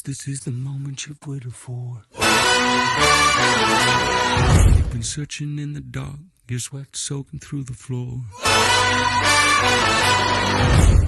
guess this is the moment you've waited for. You've been searching in the dark, your sweat soaking through the floor.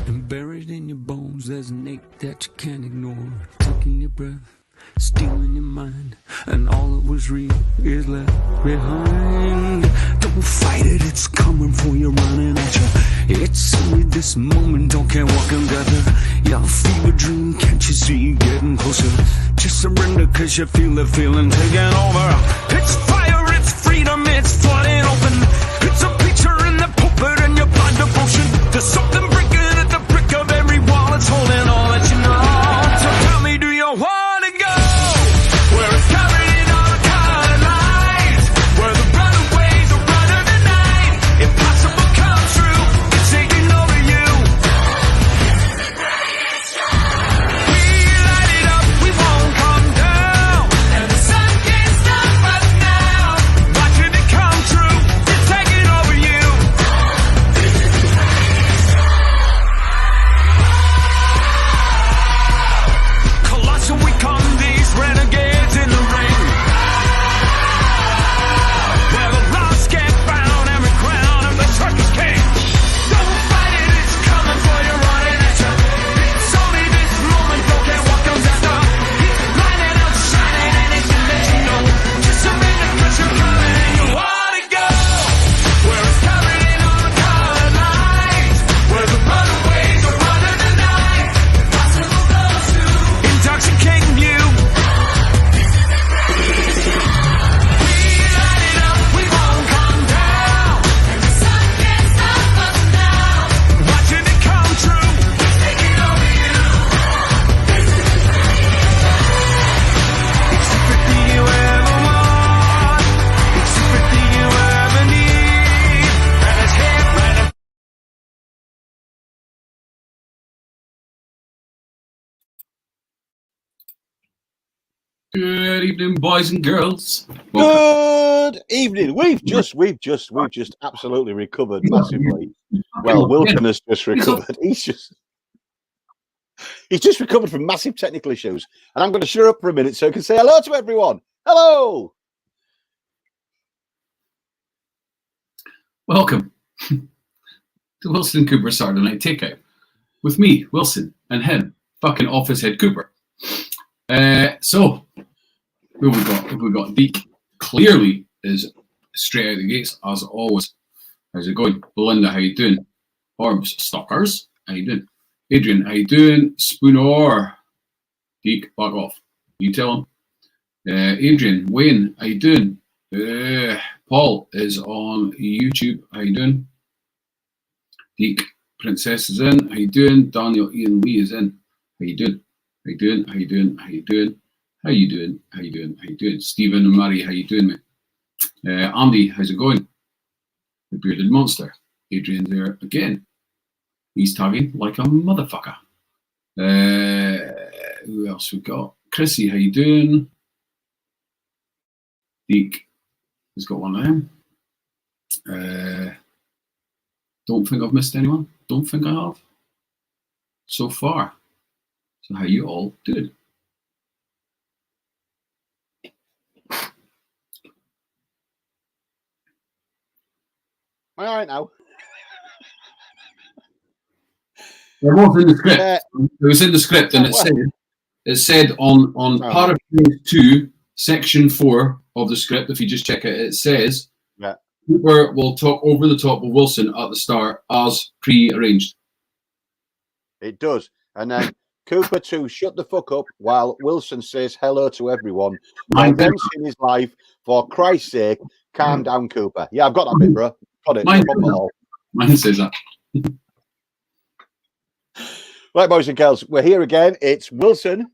And buried in your bones, there's an ache that you can't ignore. Taking your breath, stealing your mind, and all that was real is left behind. Don't fight it, it's coming for you, running at you. It's only this moment, don't care what can gather. Your fever dream, can't you see you getting closer? Just surrender, cause you feel the feeling taking over. It's fire, it's freedom, it's flooding open. It's a picture in the pulpit and your blind devotion. There's something breaking at the brick of every wall, it's holding all that you know. So tell me, do you want to go where it's covered in all colored lights, where the runaways are running the night? Impossible come true, it's taking over you. We light it up, we won't come down, and the sun can't stop us now. Watching it come true, it's taking over you. Colossal we come, these renegades in the ring, where the lost get found and we crown of the circus king. Don't fight it, it's coming for you, running at you. It's only this moment, don't care what comes after. It's blinding out, shining, and it's to let you know. Just surrender, cause you're coming and you want to go where it's covered in all colored lights, where the runaways are running the night. Impossible goes to intoxicating you. We light it up, we won't come down, and the sun can't stop us now. Watching it come true, it's taking over you. It's everything you ever want, it's everything you ever need, and it's here right now. Good evening, boys and girls. Welcome. Good evening. We've just absolutely recovered massively. Well, Wilson has just recovered. He's just recovered from massive technical issues. And I'm going to shut up for a minute so I can say hello to everyone. Hello. Welcome to Wilson and Cooper Saturday Night Takeout with me, Wilson, and him, fucking office head Cooper. So who we got? We got Deke. Clearly is straight out the gates as always. How's it going? Belinda, how you doing? Orbs Stalkers, how you doing? Adrian, how you doing? Spooner. Deke, back off. You tell him. Adrian, Wayne, how you doing? Paul is on YouTube. How you doing? Deke, Princess is in. How you doing? Daniel Ian Lee is in. How you doing? How you doing? How you doing? How you doing? How you doing? How you doing? How you doing? Stephen and Mary, how you doing, mate? Andy, how's it going? The bearded monster. Adrian there again. He's tagging like a motherfucker. Who else we got? Chrissy, how you doing? Deke has got one of them. Don't think I've missed anyone. Don't think I have. So far. So how you all doing? All right now. It was in the script. It was in the script, and it said on paragraph 2, section 4 of the script. If you just check it, it says Cooper will talk over the top of Wilson at the start as pre-arranged. It does, and then Cooper to shut the fuck up while Wilson says hello to everyone. Events in his life, for Christ's sake, calm down, Cooper. Yeah, I've got that bit, bro. Got it. Mine says that. Right, boys and girls, we're here again. It's Wilson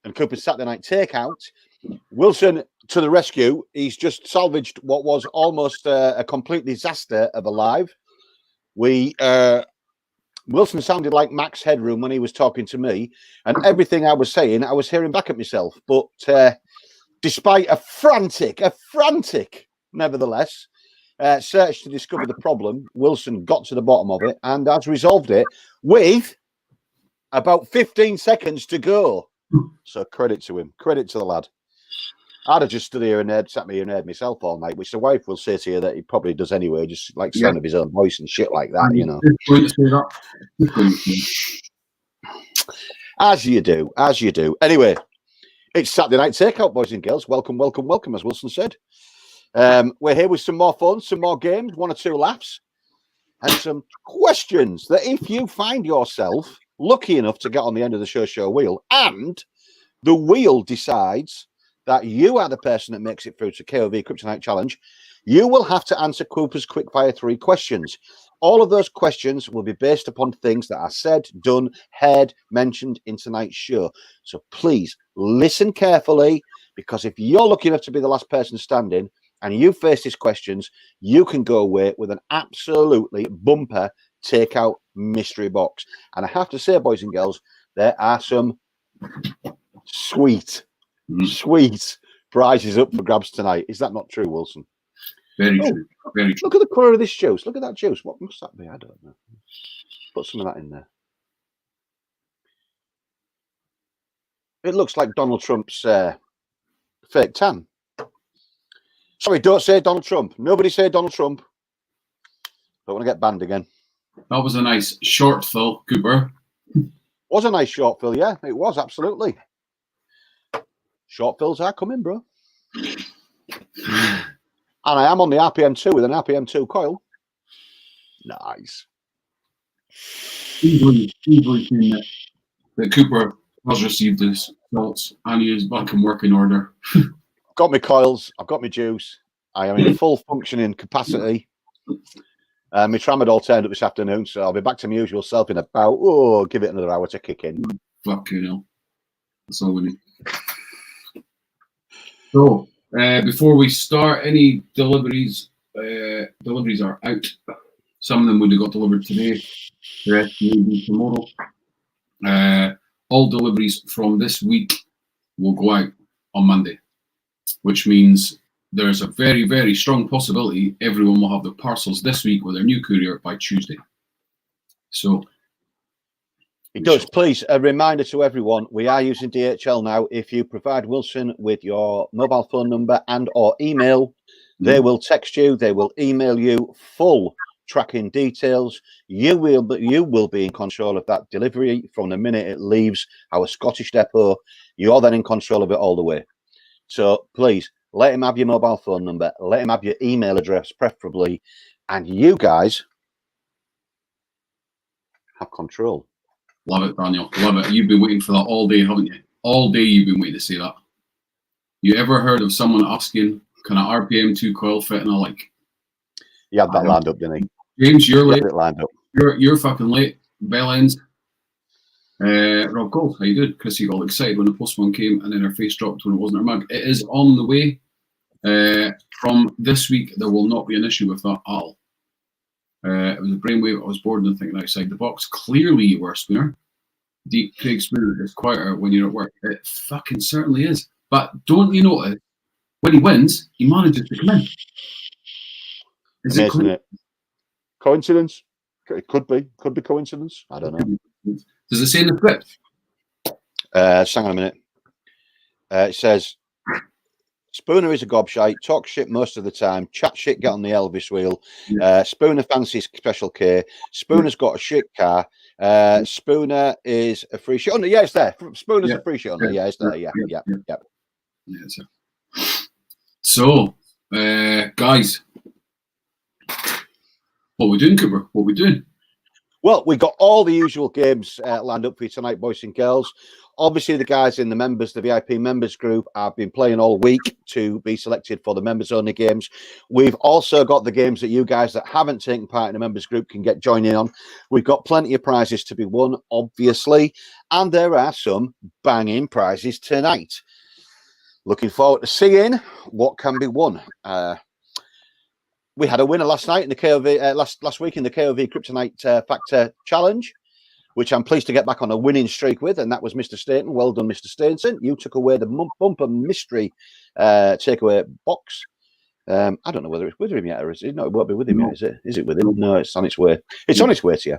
and Cooper's Saturday Night Takeout. Wilson to the rescue. He's just salvaged what was almost a complete disaster of a live. Wilson sounded like Max Headroom when he was talking to me, and everything I was saying, I was hearing back at myself. But despite a frantic, nevertheless, search to discover the problem, Wilson got to the bottom of it and has resolved it with about 15 seconds to go. So credit to him. Credit to the lad. I'd have just stood here and sat me here and heard myself all night, which the wife will say to you that he probably does anyway, just like sound of his own voice and shit like that, you know. Going to say that. Just going to say. As you do, as you do. Anyway, it's Saturday Night Takeout, boys and girls. Welcome, welcome, welcome, as Wilson said. We're here with some more fun, some more games, 1 or 2 laughs, and some questions that if you find yourself lucky enough to get on the end of the show wheel, and the wheel decides that you are the person that makes it through to KOV Kryptonite Challenge, you will have to answer Cooper's quickfire 3 questions. All of those questions will be based upon things that are said, done, heard, mentioned in tonight's show. So please listen carefully, because if you're lucky enough to be the last person standing and you face these questions, you can go away with an absolutely bumper Takeout mystery box. And I have to say, boys and girls, there are some sweet prizes up for grabs tonight. Is that not true, Wilson? Very true. Very true. Look at the colour of this juice. Look at that juice. What must that be? I don't know. Put some of that in there. It looks like Donald Trump's fake tan. Sorry, don't say Donald Trump. Nobody say Donald Trump. Don't want to get banned again. That was a nice short fill, Cooper. Was a nice short fill, yeah. It was, absolutely. Short fills are coming, bro. And I am on the RPM2 with an RPM2 coil. Nice. Easily seen that Cooper has received his results and he is back in working order. Got my coils. I've got my juice. I am in full functioning capacity. My tramadol turned up this afternoon, so I'll be back to my usual self in about, give it another hour to kick in. Fucking hell. That's all we need. So, before we start, any deliveries are out. Some of them would have got delivered today. The rest may be tomorrow. All deliveries from this week will go out on Monday, which means there's a very, very strong possibility everyone will have the parcels this week with their new courier by Tuesday. So it does. Please, a reminder to everyone, we are using DHL now. If you provide Wilson with your mobile phone number and or email, they will text you, they will email you full tracking details. You will be in control of that delivery from the minute it leaves our Scottish depot. You're then in control of it all the way. So please, let him have your mobile phone number, let him have your email address preferably, and you guys have control. Love it, Daniel. Love it. You've been waiting for that all day, haven't you? All day you've been waiting to say that. You ever heard of someone asking, can an RPM2 coil fit in a like? You had that lined up, didn't he? James, you're late. Lined up. You're fucking late. Bell ends. Rob Gold, how you doing? Chrissy got excited when the postman came and then her face dropped when it wasn't her mug. It is on the way. From this week, there will not be an issue with that at all. It was a brainwave. I was bored and thinking outside the box. Clearly, you were, Spooner. Deep Craig Spooner is quieter when you're at work. It fucking certainly is. But don't you notice, when he wins, he manages to come in. Is amazing, it coincidence? It could be. Could be coincidence. I don't know. Does it say in the script? Hang on a minute. It says, Spooner is a gobshite, talks shit most of the time, chat shit, get on the Elvis wheel. Spooner fancies Special K. Spooner's got a shit car. Spooner is a free shit owner. Yeah, it's there. Spooner's a free shit owner. Yeah, it's there. Yeah. So, guys, what we doing, Cooper? What we doing? Well, we've got all the usual games lined up for you tonight, boys and girls. Obviously, the guys in the VIP members group, have been playing all week to be selected for the members-only games. We've also got the games that you guys that haven't taken part in the members group can get joining on. We've got plenty of prizes to be won, obviously, and there are some banging prizes tonight. Looking forward to seeing what can be won. We had a winner last night in the KOV last week in the KOV Kryptonite Factor Challenge, which I'm pleased to get back on a winning streak with, and that was Mr. Stainton. Well done, Mr. Stainton. You took away the bumper mystery takeaway box. I don't know whether it's with him yet, or is it? No, it won't be with him yet, is it? Is it with him? No, it's on its way. It's on its way to you.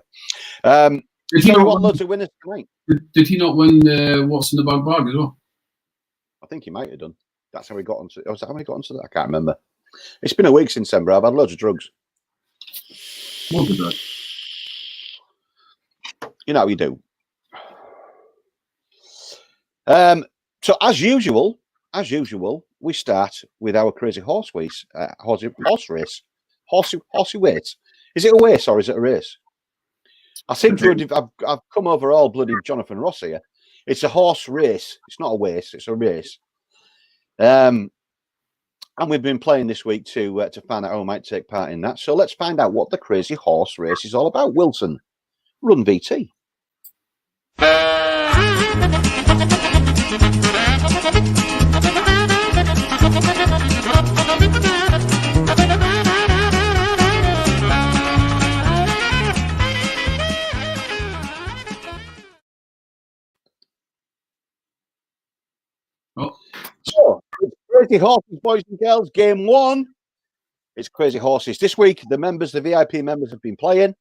Did So he we not want win, loads of winners tonight. did he not win What's in the Bag Bag as well? I think he might have done. That's how he got onto. Was that how he got onto that? I can't remember. It's been a week since then, bro. I've had loads of drugs. What was that? You know how you do. So as usual, we start with our crazy horse race. Horsey race. Is it a race or is it a race? I seem to have. I've come over all bloody Jonathan Ross here. It's a horse race. It's not a race. It's a race. And we've been playing this week to find out who might take part in that. So let's find out what the crazy horse race is all about. Wilson, run VT. Oh, So it's crazy horses, boys and girls. Game 1. It's crazy horses. This week, the VIP members have been playing,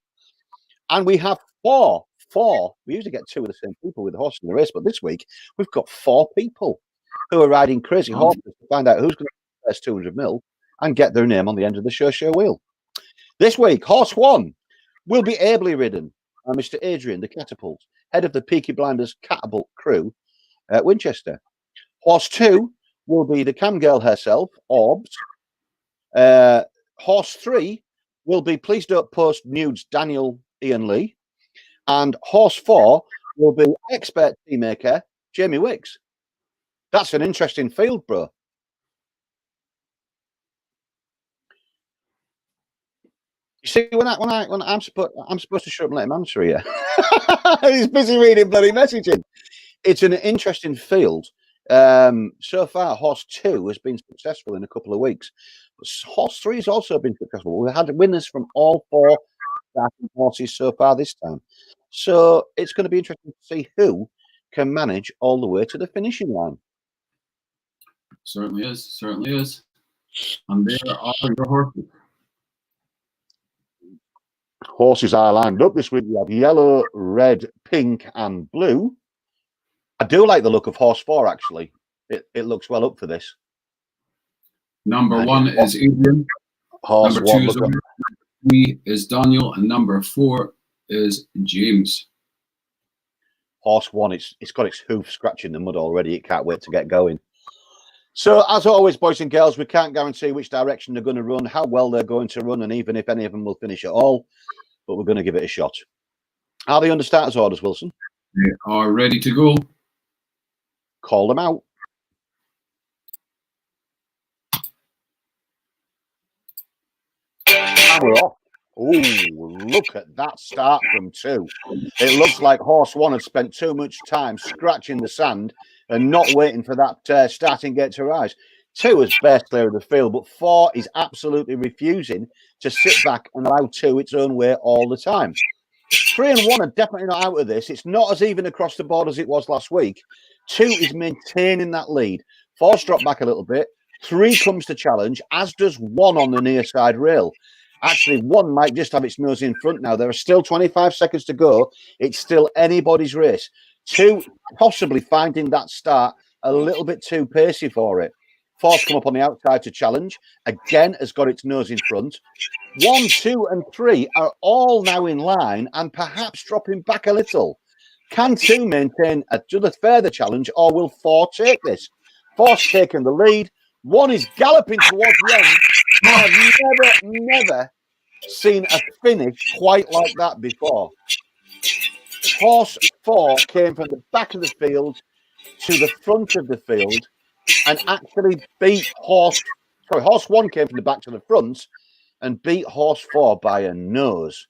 and we have four. We usually get 2 of the same people with the horse in the race, but this week we've got 4 people who are riding crazy horses to find out who's going to get the first 200 mil and get their name on the end of the show wheel. This week, horse 1 will be ably ridden by Mr. Adrian, the Catapult, head of the Peaky Blinders Catapult crew at Winchester. Horse 2 will be the cam girl herself, Orbs. Horse 3 will be Please Don't Post Nudes, Daniel Ian Lee. And horse 4 will be expert tea maker, Jamie Wicks. That's an interesting field, bro. You see, when I'm supposed to shut up and let him answer here. He's busy reading bloody messaging. It's an interesting field. So far, horse 2 has been successful in a couple of weeks. But horse 3 has also been successful. We've had winners from all 4 starting horses so far this time. So it's going to be interesting to see who can manage all the way to the finishing line. certainly is. And there are your horses. Horses are lined up this week. We have yellow, red, pink, and blue. I do like the look of horse 4, actually. It looks well up for this. Number 1 is Adrian. Horse Number 1, 2 is look at 3 is Daniel, and number 4 is James. horse 1. It's got its hoof scratching the mud already. It can't wait to get going. So, as always, boys and girls, we can't guarantee which direction they're going to run, how well they're going to run, and even if any of them will finish at all. But we're going to give it a shot. Are they under starters orders, Wilson? They are ready to go. Call them out. And we're off. Oh, look at that start from 2. It looks like horse 1 had spent too much time scratching the sand and not waiting for that starting gate to rise. 2 is best clear of the field, but 4 is absolutely refusing to sit back and allow 2 its own way all the time. 3 and 1 are definitely not out of this. It's not as even across the board as it was last week. 2 is maintaining that lead. 4's dropped back a little bit. 3 comes to challenge, as does 1 on the near side rail. Actually, 1 might just have its nose in front now. There are still 25 seconds to go. It's still anybody's race. 2 possibly finding that start a little bit too pacey for it. 4's come up on the outside to challenge. Again, has got its nose in front. 1, 2, and 3 are all now in line and perhaps dropping back a little. Can 2 maintain a further challenge, or will 4 take this? 4's taken the lead. 1 is galloping towards the end. I've never seen a finish quite like that before. Horse 4 came from the back of the field to the front of the field and actually beat horse 1 came from the back to the front and beat horse 4 by a nose.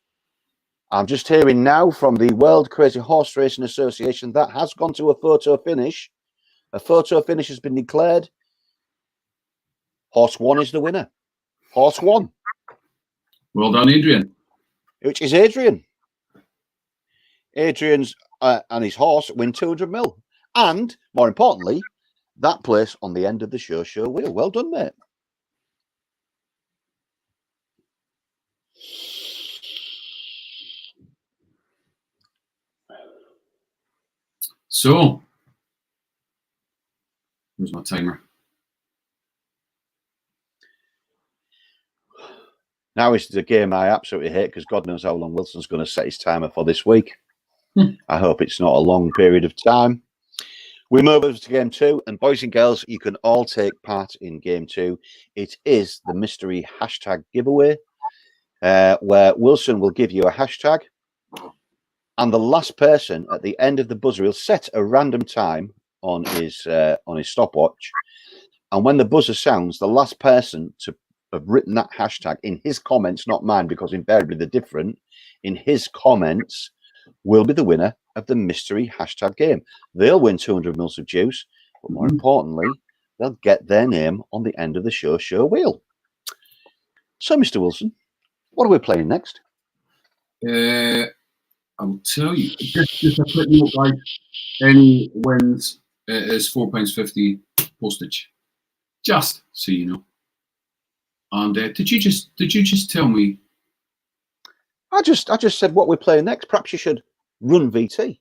I'm just hearing now from the World Crazy Horse Racing Association that has gone to a photo finish. A photo finish has been declared. Horse 1 is the winner. Horse 1. Well done, Adrian. Which is Adrian. Adrian's and his horse win 200 mil. And, more importantly, that place on the end of the show wheel. Well done, mate. So, where's my timer? Now is the game I absolutely hate because God knows how long Wilson's going to set his timer for this week. I hope it's not a long period of time. We move over to game 2, and boys and girls, you can all take part in game 2. It is the mystery hashtag giveaway, where Wilson will give you a hashtag, and the last person at the end of the buzzer will set a random time on his stopwatch, and when the buzzer sounds, the last person to have written that hashtag in his comments, not mine, because invariably they're different, in his comments will be the winner of the mystery hashtag game. They'll win 200 mils of juice, but more importantly, they'll get their name on the end of the show wheel. So, Mr. Wilson, what are we playing next? I'll tell you. Just a quick note, guys. Any wins is £4.50 postage. Just so you know. And did you just tell me? I just said what we're playing next. Perhaps you should run VT.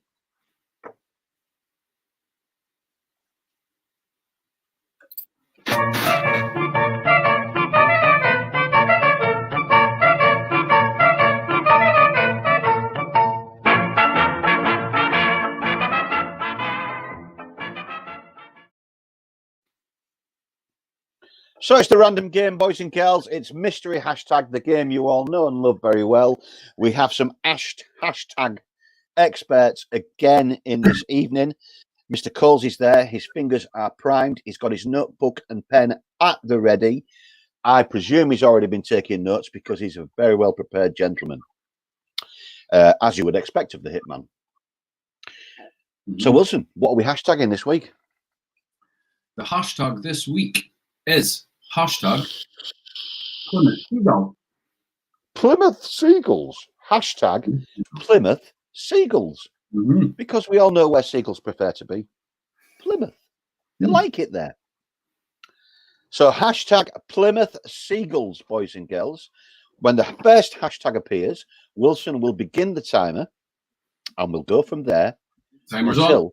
So it's the random game, boys and girls. It's mystery hashtag, the game you all know and love very well. We have some hashtag experts again in this evening. Mr. Coles is there. His fingers are primed. He's got his notebook and pen at the ready. I presume he's already been taking notes because he's a very well prepared gentleman, as you would expect of the hitman. So, Wilson, what are we hashtagging this week? The hashtag this week is hashtag Plymouth Seagull. Plymouth Seagulls. Hashtag Plymouth Seagulls. Because we all know where seagulls prefer to be. Plymouth. They like it there. So hashtag Plymouth Seagulls, boys and girls. When the first hashtag appears, Wilson will begin the timer and we'll go from there Timer's on.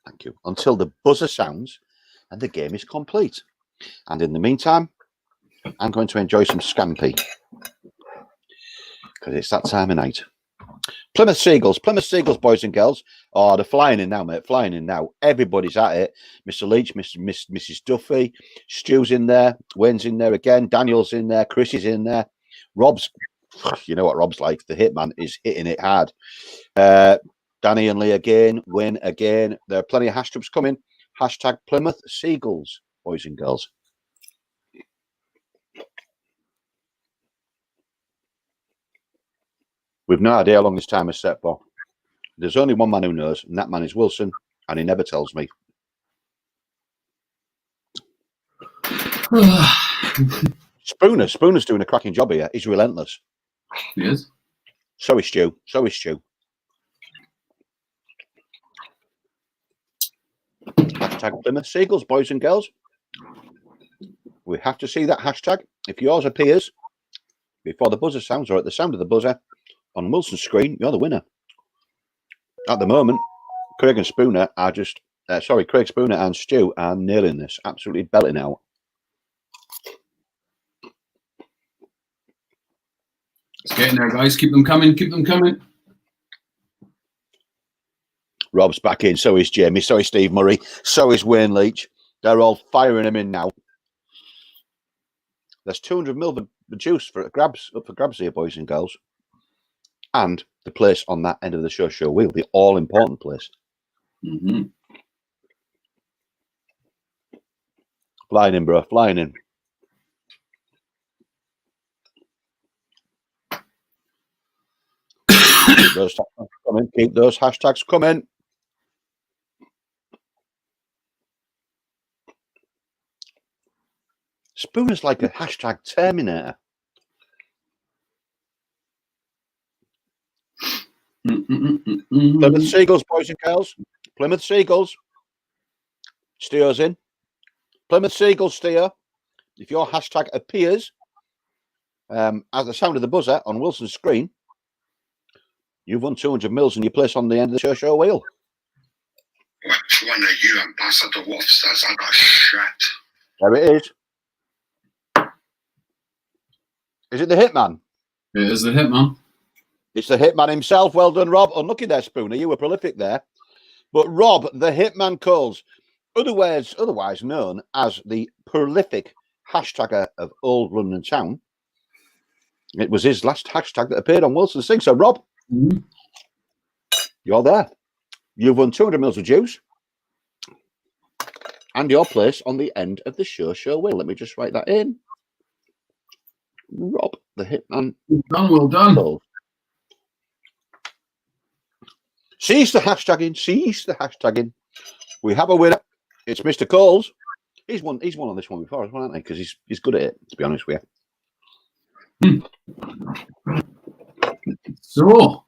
Thank you. Until the buzzer sounds and the game is complete. And in the meantime, I'm going to enjoy some scampi because it's that time of night. Plymouth Seagulls, boys and girls. Oh, they're flying in now, mate. Flying in now. Everybody's at it. Mr. Leach, Mrs. Duffy, Stu's in there, Wayne's in there again, Daniel's in there, Chris is in there. Rob's, you know what Rob's like. The hitman is hitting it hard. Danny and Lee again, Wayne again. There are plenty of hashtags coming. Hashtag Plymouth Seagulls, boys and girls. We've no idea how long this time is set for. There's only one man who knows, and that man is Wilson, and he never tells me. Spooner's doing a cracking job here. He's relentless. He is. So is Stu. Hashtag Plymouth Seagulls, boys and girls. We have to see that hashtag. If yours appears before the buzzer sounds or at the sound of the buzzer on Wilson's screen, you're the winner. At the moment, Craig Spooner and Stu are nailing this, absolutely belting out. It's getting there, guys. Keep them coming. Rob's back in, so is Jamie, so is Steve Murray, so is Wayne Leach. They're all firing him in now. There's 200 mil of juice up for grabs here, boys and girls. And the place on that end of the show wheel, the all-important place. Flying in, bro, flying in. Keep those hashtags coming. Spooner's like a hashtag Terminator. Plymouth Seagulls, boys and girls. Plymouth Seagulls. Steer's in. Plymouth Seagulls, Steer. If your hashtag appears as the sound of the buzzer on Wilson's screen, you've won 200 mils and you place on the end of the show wheel. Which one of you Ambassador Wolf says I got shit? There it is. Is it the Hitman? It is the Hitman. It's the Hitman himself. Well done, Rob. Unlucky there, Spooner. You were prolific there. But Rob, the Hitman Coles, otherwise known as the prolific hashtagger of Old London Town. It was his last hashtag that appeared on Wilson's thing. So, Rob, you're there. You've won 200 mils of juice. And your place on the end of the show will. Let me just write that in. Rob, the Hitman. Well done. Coles. Cease the hashtagging. We have a winner. It's Mr. Coles. He's won on this one before as well, hasn't he? Because he's good at it, to be honest with you. So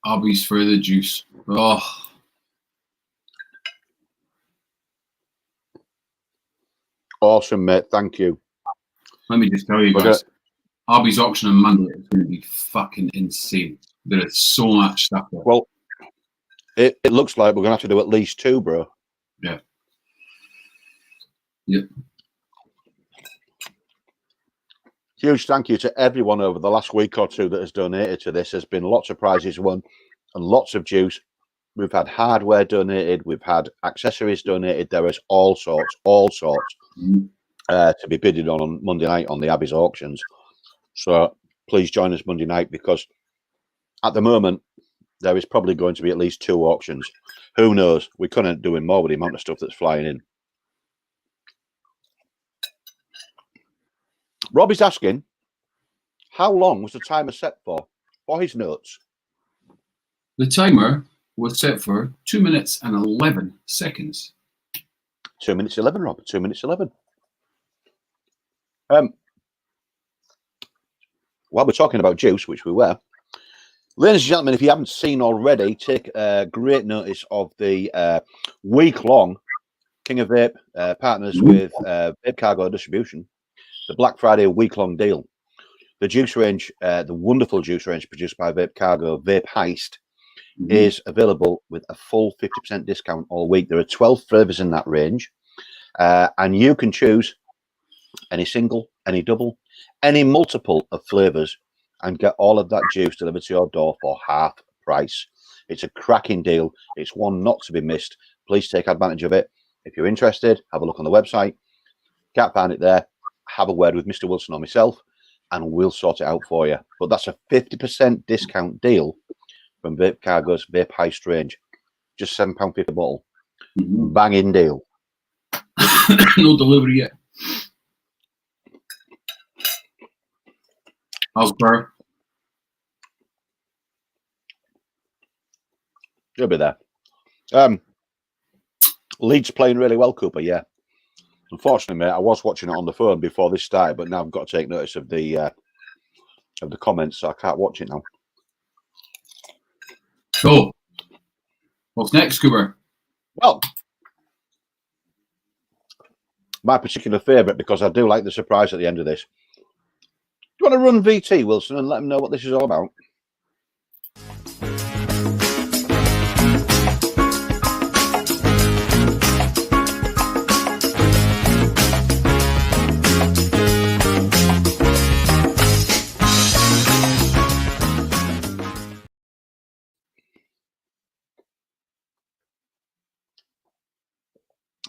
Abby's for the juice. Oh. Awesome, mate. Thank you. Let me just tell you guys, Abby's auction on Monday is going to be fucking insane. There is so much stuff there. Well, it looks like we're going to have to do at least 2, bro. Yeah. Yep. Huge thank you to everyone over the last week or 2 that has donated to this. There's been lots of prizes won and lots of juice. We've had hardware donated. We've had accessories donated. There is all sorts to be bidded on Monday night on the Abbey's auctions. So please join us Monday night, because at the moment there is probably going to be at least 2 auctions. Who knows? We couldn't do more with the amount of stuff that's flying in. Robbie's asking, how long was the timer set for his notes? The timer was set for 2 minutes and 11 seconds. 2 minutes 11, Rob. 2 minutes 11. While we're talking about juice, which we were, ladies and gentlemen, if you haven't seen already, take great notice of the week-long King of Vape partners with Vape Cargo Distribution, the Black Friday week-long deal. The juice range, the wonderful juice range produced by Vape Cargo, Vape Heist, is available with a full 50% discount all week. There are 12 flavours in that range, and you can choose any single, any double, any multiple of flavours and get all of that juice delivered to your door for half price. It's a cracking deal. It's one not to be missed. Please take advantage of it. If you're interested, have a look on the website. Can't find it there, have a word with Mr. Wilson or myself, and we'll sort it out for you. But that's a 50% discount deal from Vape Cargo's Vape Heist range. Just £7.50 a bottle. Banging deal. No delivery yet. How's Burr? You'll be there. Leeds playing really well, Cooper, yeah. Unfortunately, mate, I was watching it on the phone before this started, but now I've got to take notice of the comments, so I can't watch it now. So, what's next, Cooper? Well, my particular favourite, because I do like the surprise at the end of this. Do you want to run VT, Wilson, and let them know what this is all about?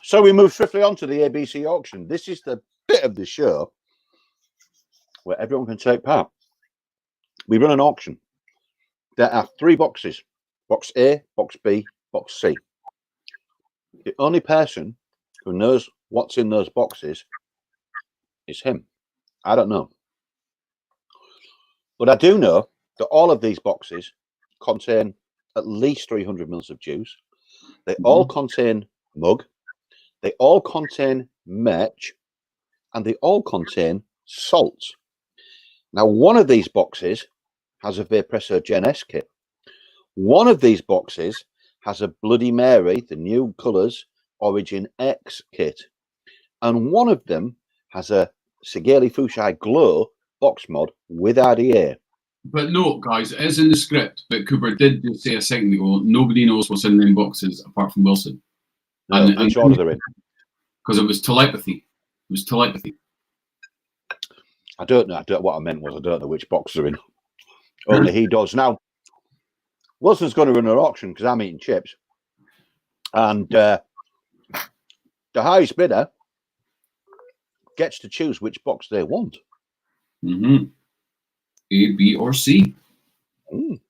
So we move swiftly on to the ABC auction. This is the bit of the show where everyone can take part. We run an auction. There are 3 boxes. Box A, Box B, Box C. The only person who knows what's in those boxes is him. I don't know. But I do know that all of these boxes contain at least 300 mils of juice. They all contain mug. They all contain merch, and they all contain salt. Now, one of these boxes has a Vapresso Gen S kit. One of these boxes has a Bloody Mary, the new colours, Origin X kit. And one of them has a Sigeli Fushai Glow box mod with RDA. But no, guys, it is in the script. But Cooper did just say a second ago, nobody knows what's in them boxes apart from Wilson. No, which order they're in. Because it was telepathy. It was telepathy. I don't know. What I meant was I don't know which box they're in. Only he does. Now, Wilson's going to run an auction because I'm eating chips. And the highest bidder gets to choose which box they want. Mm-hmm. A, B, or C. Mm.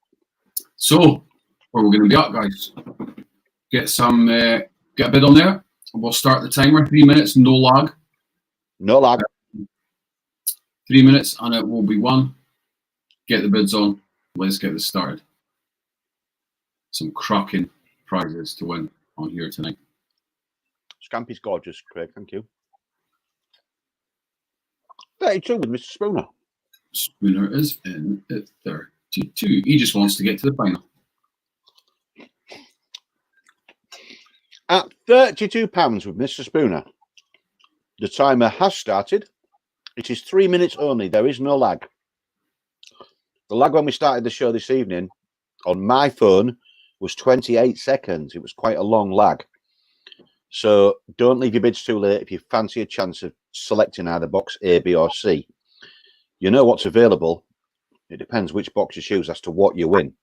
So, where we're going to be at, guys. Get a bid on there. We'll start the timer. 3 minutes, no lag. No lag. 3 minutes, and it will be one. Get the bids on. Let's get this started. Some cracking prizes to win on here tonight. Scampy's gorgeous, Craig. Thank you. 32 with Mr. Spooner. Spooner is in at 32. He just wants to get to the final. At £32 with Mr. Spooner, the timer has started. It is 3 minutes only. There is no lag. The lag when we started the show this evening on my phone was 28 seconds. It was quite a long lag. So don't leave your bids too late if you fancy a chance of selecting either box A, B, or C. You know what's available. It depends which box you choose as to what you win.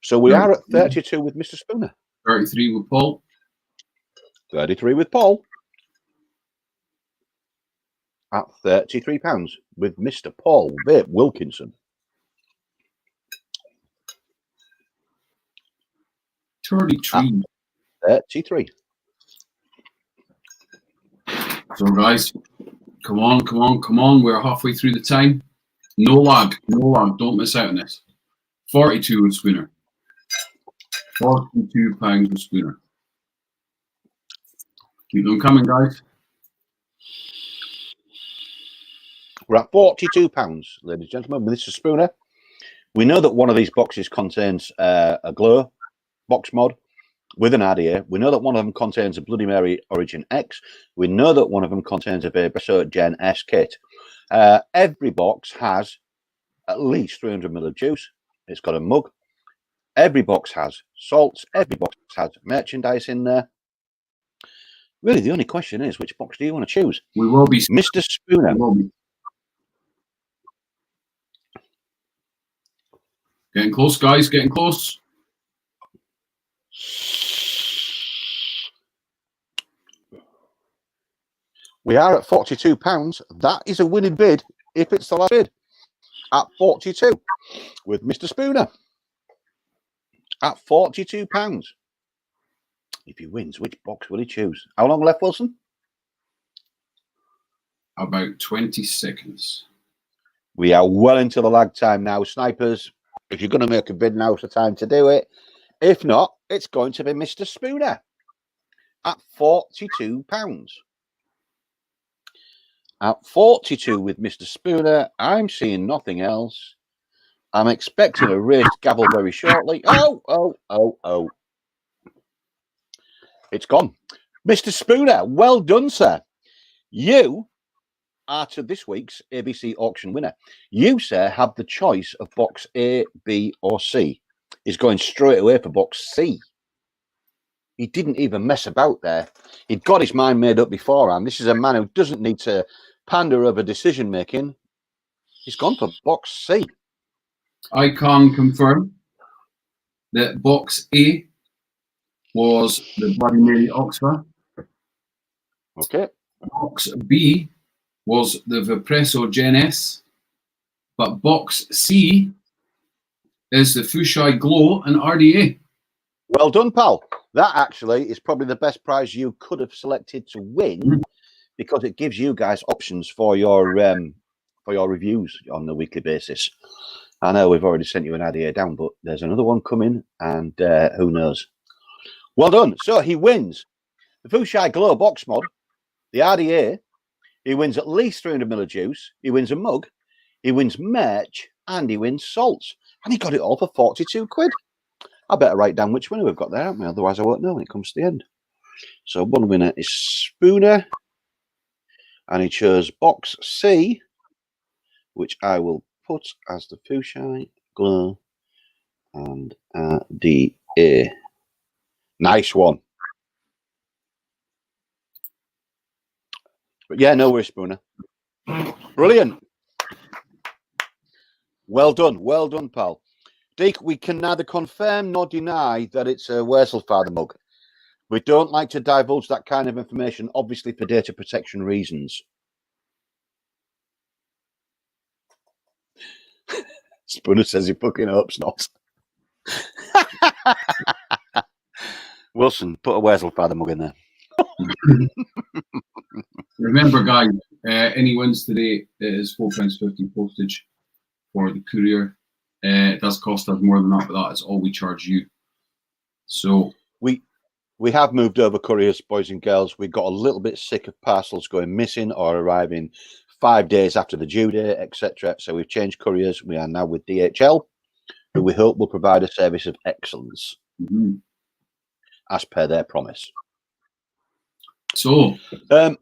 So we are at 32 with Mr. Spooner. 33 with Paul. 33 with Paul. At £33 with Mr. Paul Vape Wilkinson. 33. 33. So, guys, come on. We're halfway through the time. No lag. Don't miss out on this. 42 with Spooner. £42 with Spooner. Keep them coming, guys. We're at £42, ladies and gentlemen, with Mr. Spooner. We know that one of these boxes contains a glow box mod with an RDA. We know that one of them contains a Bloody Mary Origin X. We know that one of them contains a Vaporesso Gen S kit. Every box has at least 300 ml of juice. It's got a mug. Every box has salts. Every box has merchandise in there. Really, the only question is, which box do you want to choose? We will be Mr. Spooner. Getting close, guys. Getting close. We are at £42. That is a winning bid if it's the last bid. At 42 with Mr. Spooner. At £42. If he wins, which box will he choose? How long left, Wilson? About 20 seconds. We are well into the lag time now. Snipers, if you're going to make a bid, now's the time to do it. If not, it's going to be Mr. Spooner at £42. At 42 with Mr. Spooner, I'm seeing nothing else. I'm expecting a raised gavel very shortly. Oh. It's gone. Mr. Spooner, well done, sir. You are to this week's ABC auction winner. You, sir, have the choice of box A, B, or C. He's going straight away for box C. He didn't even mess about there. He'd got his mind made up beforehand. This is a man who doesn't need to pander over decision making. He's gone for box C. I can confirm that box A was the Bloody Mary Oxford. Okay. Box B was the Vaporesso Gen S. But box C is the Fushai Glow and RDA. Well done, pal. That actually is probably the best prize you could have selected to win because it gives you guys options for your reviews on a weekly basis. I know we've already sent you an idea down, but there's another one coming, and who knows? Well done. So he wins the Fushai Glow box mod, the RDA. He wins at least 300 ml of juice. He wins a mug. He wins merch, and he wins salts. And he got it all for 42 quid. I better write down which winner we've got there, haven't we? Otherwise, I won't know when it comes to the end. So one winner is Spooner, and he chose box C, which I will put as the Fushai Glow and RDA. Nice one. But yeah, no worries, Spooner. Brilliant. Well done, pal. Deke, we can neither confirm nor deny that it's a Wurzelfather mug. We don't like to divulge that kind of information, obviously for data protection reasons. Spooner says he fucking hopes not. Wilson, put a Wurzelfather mug in there. Remember, guys, any wins today is £4.50 postage for the courier. It does cost us more than that, but that is all we charge you. So we have moved over couriers, boys and girls. We got a little bit sick of parcels going missing or arriving 5 days after the due date, etc. So we've changed couriers. We are now with DHL, who we hope will provide a service of excellence, as per their promise. So, don't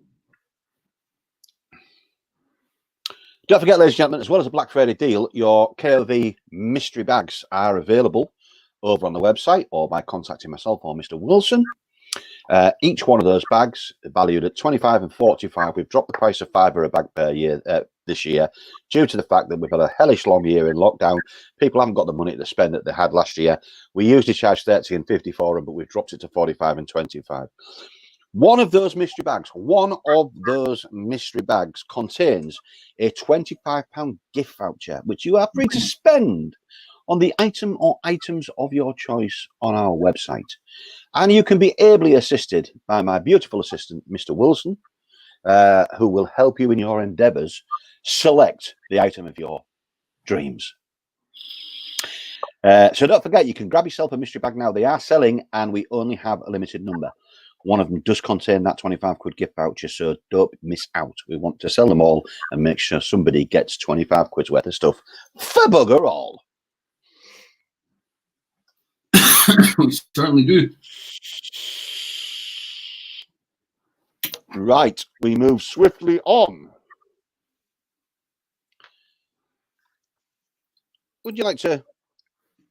forget, ladies and gentlemen, as well as a Black Friday deal, your KOV mystery bags are available over on the website or by contacting myself or Mr. Wilson. Each one of those bags valued at 25 and 45. We've dropped the price of £5 a bag per year this year due to the fact that we've had a hellish long year in lockdown. People haven't got the money to spend that they had last year. We usually charge 30 and 50 for them, but we've dropped it to 45 and 25. One of those mystery bags contains a £25 gift voucher, which you are free to spend on the item or items of your choice on our website. And you can be ably assisted by my beautiful assistant, Mr. Wilson, who will help you in your endeavours select the item of your dreams. So don't forget, you can grab yourself a mystery bag now. They are selling, and we only have a limited number. One of them does contain that £25 gift voucher, so don't miss out. We want to sell them all and make sure somebody gets £25 worth of stuff for bugger all. we certainly do. Right, we move swiftly on. Would you like to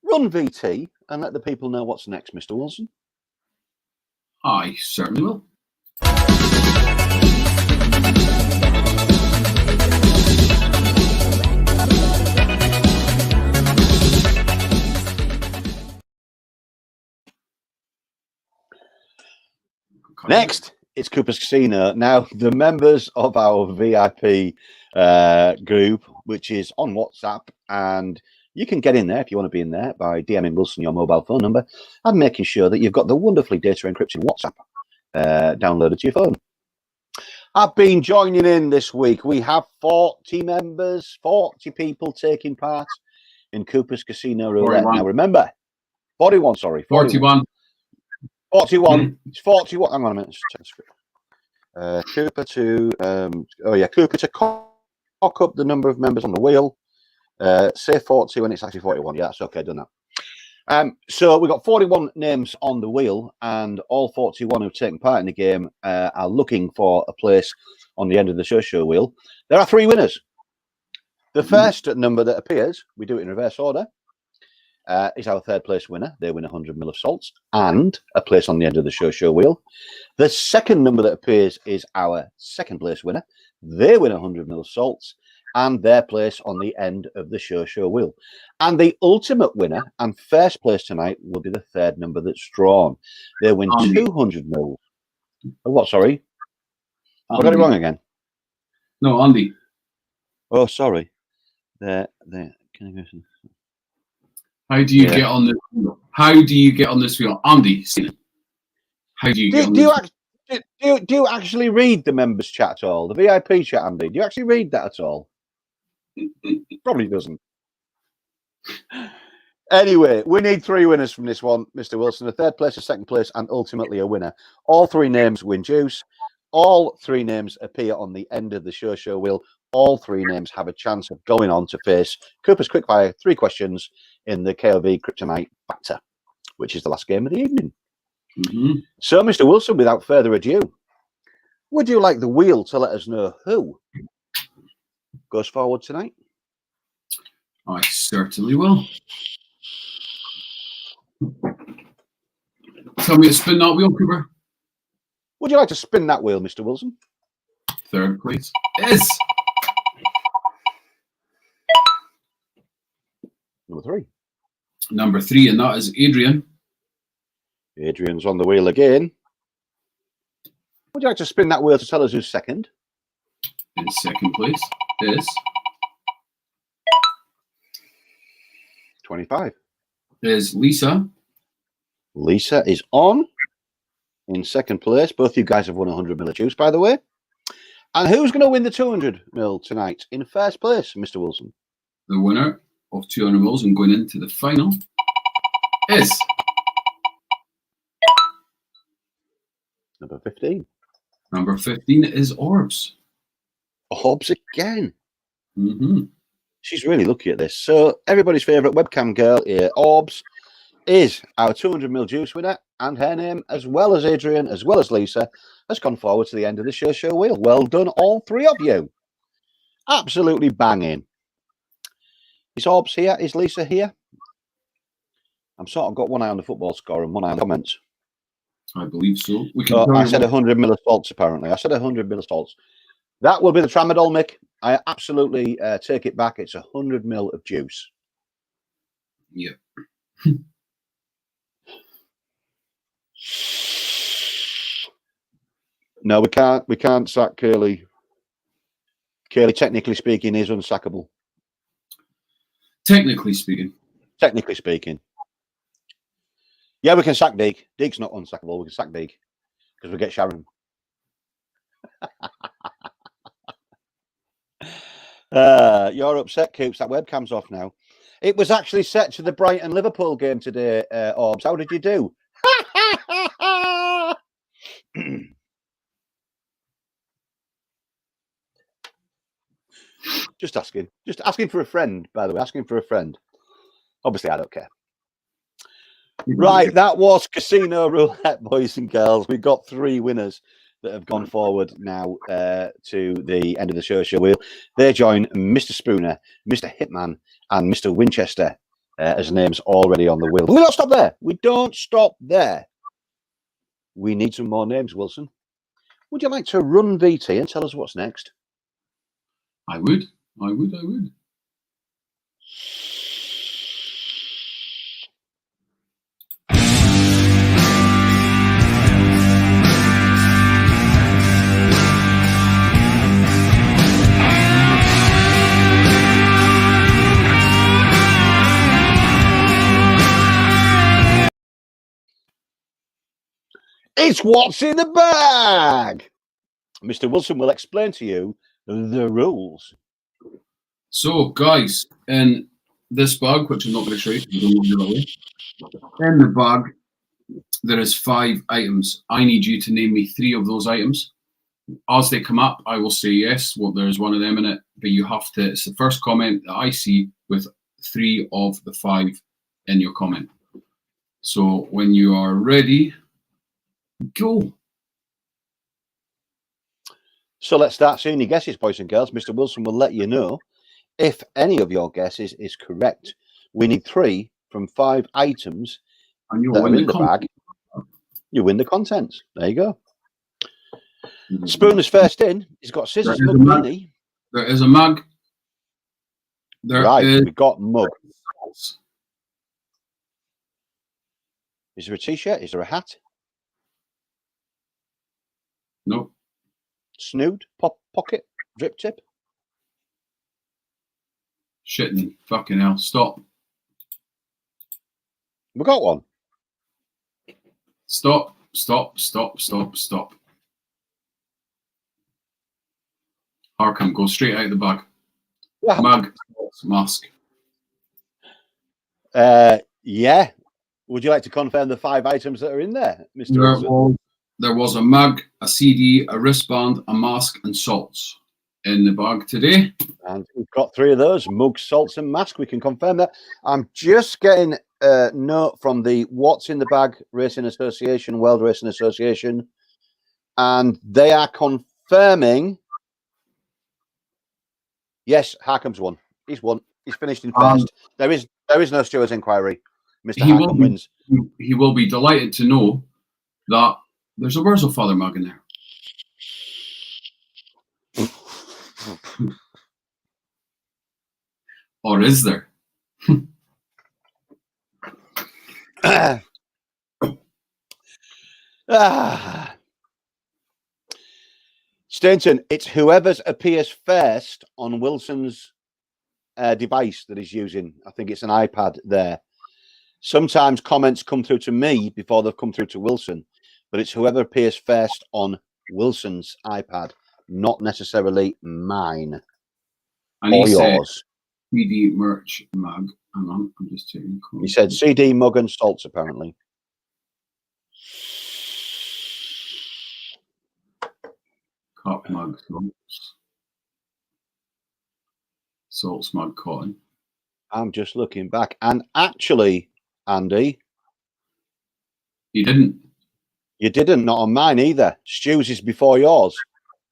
run VT and let the people know what's next, Mr. Wilson? I certainly will. Next, it's Cooper's Casino. Now, the members of our VIP group, which is on WhatsApp, and you can get in there if you want to be in there by DMing Wilson your mobile phone number and making sure that you've got the wonderfully data encrypted WhatsApp downloaded to your phone. I've been joining in this week. We have 40 members, 40 people taking part in Cooper's Casino Roulette. 41. Now, remember, 41, sorry. 41. 41. It's 41. Hang on a minute. Let's check the script. Cooper to Cooper to cock up the number of members on the wheel. Say 40 when it's actually 41. Yeah, that's okay. Done that. So we've got 41 names on the wheel, and all 41 who've taken part in the game are looking for a place on the end of the show wheel. There are 3 winners. The first number that appears, we do it in reverse order, is our third place winner. They win 100 ml of salts and a place on the end of the show wheel. The second number that appears is our second place winner. They win 100 ml of salts and their place on the end of the show wheel. And the ultimate winner and first place tonight will be the third number that's drawn. They win 200 ml. Oh, what? Sorry, I got it wrong again. No, Andy. Oh, sorry. There. Can I go? How do you get on this wheel? How do you get on this wheel? Andy, how do you get on this wheel? Do you actually read the members chat at all? The VIP chat, Andy? Do you actually read that at all? Probably doesn't. Anyway, we need 3 winners from this one, Mr. Wilson. A third place, a second place, and ultimately a winner. All 3 names win juice. All 3 names appear on the end of the show wheel. All 3 names have a chance of going on to face Cooper's Quickfire 3 questions in the KOV Kryptonite Factor, which is the last game of the evening. So, Mr. Wilson, without further ado, would you like the wheel to let us know who goes forward tonight? I certainly will. Tell me to spin that wheel, Cooper. Would you like to spin that wheel, Mr. Wilson? Third place is Number 3. number 3, and that is Adrian. Adrian's on the wheel again. Would you like to spin that wheel to tell us who's second? In second place is 25. Lisa. Lisa is on in second place. Both you guys have won 100 ml of juice, by the way. And who's going to win the 200 ml tonight in first place, Mr. Wilson? The winner of 200 mils and going into the final is Number 15. number 15 is Orbs. Hobbs again. Mm-hmm. She's really lucky at this. So everybody's favourite webcam girl here, Orbs, is our 200 ml juice winner, and her name, as well as Adrian, as well as Lisa, has gone forward to the end of the show wheel. Well done, all 3 of you. Absolutely banging. Is Orbs here? Is Lisa here? I'm sort of got one eye on the football score and one eye on the comments. I believe so. We can. So I said 100 ml of salts, apparently. I said 100 ml of salts. That will be the tramadol, Mick. I absolutely take it back. It's 100 ml of juice. Yeah. No, we can't. We can't sack Curly. Curly, technically speaking, is unsackable. Technically speaking. Technically speaking. Yeah, we can sack Deek. Deek's not unsackable. We can sack Deek because we get Sharon. You're upset, Coops. That webcam's off now. It was actually set to the Brighton Liverpool game today, Orbs. How did you do? Just asking. Just asking for a friend, by the way. Asking for a friend. Obviously, I don't care. Right, that was Casino Roulette, boys and girls. We've got 3 winners that have gone forward now to the end of the show wheel. They join Mr. Spooner, Mr. Hitman, and Mr. Winchester as names already on the wheel. But we don't stop there. We don't stop there. We need some more names, Wilson. Would you like to run VT and tell us what's next? I would. It's what's in the bag. Mr. Wilson will explain to you the rules. So, guys, in this bag, which I'm not going to show you, in the bag, there is 5 items. I need you to name me 3 of those items. As they come up, I will say yes. Well, there's one of them in it, but you have to. It's the first comment that I see with 3 of the 5 in your comment. So, when you are ready, go. So let's start seeing your guesses, boys and girls. Mr. Wilson will let you know if any of your guesses is correct. We need 3 from 5 items And you'll that win are in the the bag. You win the contents. There you go. Spooner's first in. He's got scissors, There is mug, a mug. mini. There is a mug. Right, is we've got mug. Is there a t-shirt? Is there a hat? No. Snood? Pocket? Drip tip? Shitting. Fucking hell. Stop. We got one. Stop. Stop. Stop. Stop. Stop. Arkham, go straight out of the bag. Yeah. Mug. Mask. Yeah. Would you like to confirm the 5 items that are in there, Mr. Wilson? There was a mug, a CD, a wristband, a mask, and salts in the bag today. And we've got 3 of those, mug, salts, and mask. We can confirm that. I'm just getting a note from the What's in the Bag Racing Association, World Racing Association, and they are confirming. Yes, Harkham's won. He's won. He's finished in first. There is no stewards' inquiry. Mr. Harkin wins. He will be delighted to know that there's a Wurzel Father mug in there. Or is there? Stainton, it's whoever's appears first on Wilson's device that he's using. I think it's an iPad there. Sometimes comments come through to me before they've come through to Wilson, but it's whoever appears first on Wilson's iPad, not necessarily mine And or he yours. Said CD merch mug. Hang on, I'm just taking. He said CD mug and salts apparently. Cup mug, salts mug, cotton. I'm just looking back, and actually, Andy, he didn't. You didn't, not on mine either. Stu's is before yours.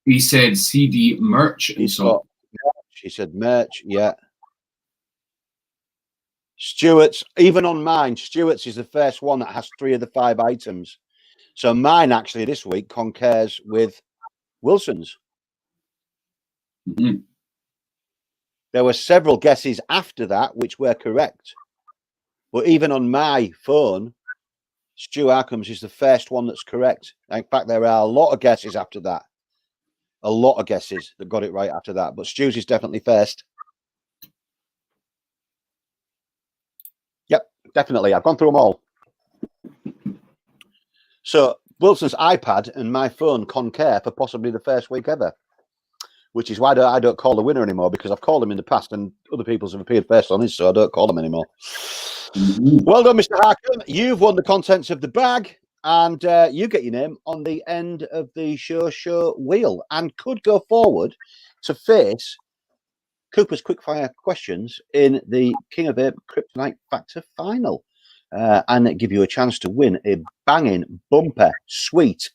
He said CD merch. He's got merch. He said merch, yeah. Stuart's, even on mine, Stuart's is the first one that has 3 of the 5 items. So mine actually this week concurs with Wilson's. Mm-hmm. There were several guesses after that which were correct. But even on my phone, Stu Arkham's is the first one that's correct. In fact, there are a lot of guesses after that. A lot of guesses that got it right after that. But Stu's is definitely first. Yep, definitely. I've gone through them all. So Wilson's iPad and my phone concur for possibly the first week ever, which is why I don't call the winner anymore, because I've called him in the past and other people's have appeared first on his, so I don't call them anymore. Mm-hmm. Well done, Mr. Harkin. You've won the contents of the bag, and you get your name on the end of the show wheel and could go forward to face Cooper's quickfire questions in the King of Ape Kryptonite Factor final, and give you a chance to win a banging bumper sweet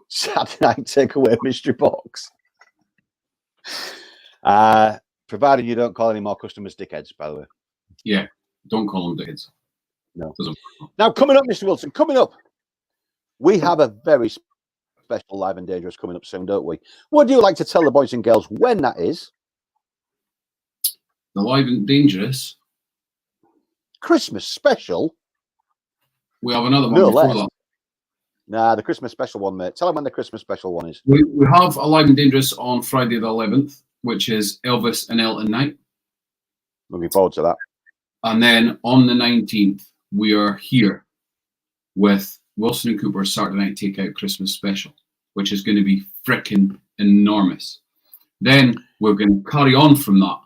Saturday night takeaway mystery box. Provided you don't call any more customers dickheads, by the way. Yeah, don't call them dickheads. No. Now, coming up, Mr. Wilson, coming up, we have a very special Live and Dangerous coming up soon, don't we? Would you like to tell the boys and girls when that is? The Live and Dangerous Christmas special? We have another one before that. Nah, the Christmas special one, mate. Tell them when the Christmas special one is. We have a Live and Dangerous on Friday the 11th, which is Elvis and Elton night. Looking forward to that. And then on the 19th, we are here with Wilson and Cooper's Saturday Night Takeout Christmas special, which is going to be frickin' enormous. Then we're going to carry on from that.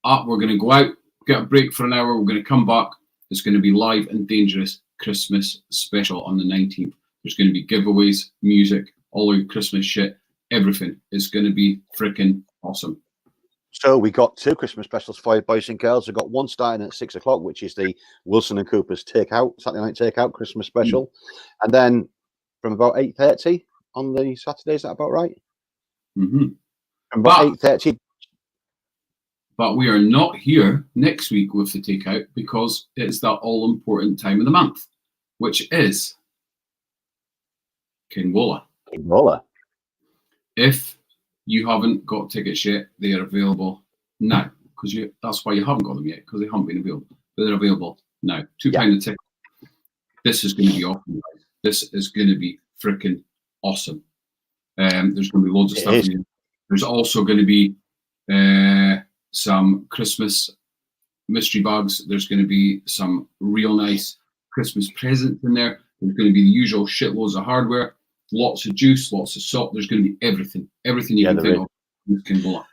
We're going to go out, get a break for an hour. We're going to come back. It's going to be Live and Dangerous Christmas special on the 19th. There's going to be giveaways, music, all your Christmas shit, everything. It's going to be frickin' awesome. So we got 2 Christmas specials for you, boys and girls. We've got one starting at 6 o'clock, which is the Wilson and Cooper's Takeout, Saturday Night Takeout Christmas special. And then from about 8:30 on the Saturday, is that about right? Mm-hmm. From about 8:30. But we are not here next week with the Takeout because it's that all-important time of the month, which is Kingwola. Kingwola. If you haven't got tickets yet, they are available now. Because that's why you haven't got them yet, because they haven't been available. But they're available now. £2 a ticket. This is going to be awesome, guys. This is going to be freaking awesome. There's going to be loads of stuff. There's also going to be some Christmas mystery bags. There's going to be some real nice Christmas presents in there. There's going to be the usual shitloads of hardware, lots of juice, lots of salt. There's going to be everything you can think of with Kingwola.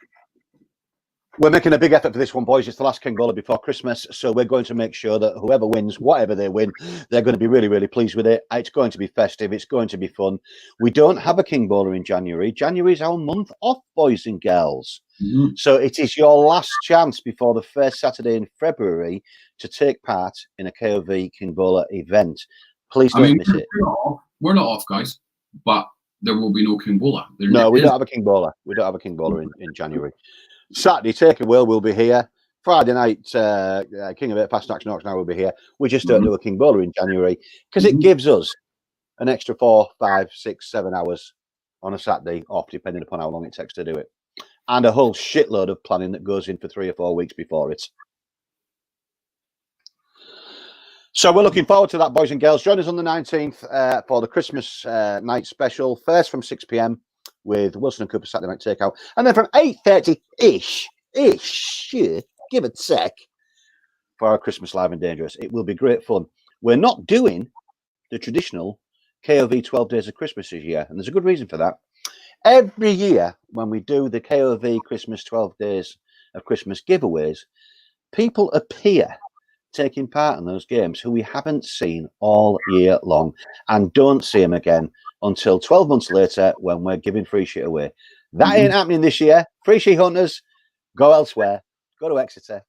We're making a big effort for this one, boys. It's the last Kingwola before Christmas, so we're going to make sure that whoever wins, whatever they win, they're going to be really, really pleased with it. It's going to be festive. It's going to be fun. We don't have a Kingwola in January. January is our month off, boys and girls. Mm-hmm. So it is your last chance before the first Saturday in February to take part in a KOV Kingwola event. Please don't miss it. We're not off, guys, but there will be no Kingwola. No, we don't have a Kingwola. We don't have a Kingwola in January. Saturday Takeaway will be here. Friday night, King of It, Past Action Auction, I will be here. We just don't do a King Bowler in January because it gives us an extra 4, 5, 6, 7 hours on a Saturday off, depending upon how long it takes to do it. And a whole shitload of planning that goes in for 3 or 4 weeks before it. So we're looking forward to that, boys and girls. Join us on the 19th for the Christmas night special. First from 6 p.m. with Wilson and Cooper Saturday Night Takeout. And then from 8:30-ish, give it a sec, for our Christmas Live and Dangerous. It will be great fun. We're not doing the traditional KOV 12 Days of Christmas this year, and there's a good reason for that. Every year when we do the KOV Christmas 12 Days of Christmas giveaways, people appear taking part in those games who we haven't seen all year long and don't see them again until 12 months later when we're giving free shit away. That ain't happening this year. Free shit hunters, go elsewhere. Go to Exeter.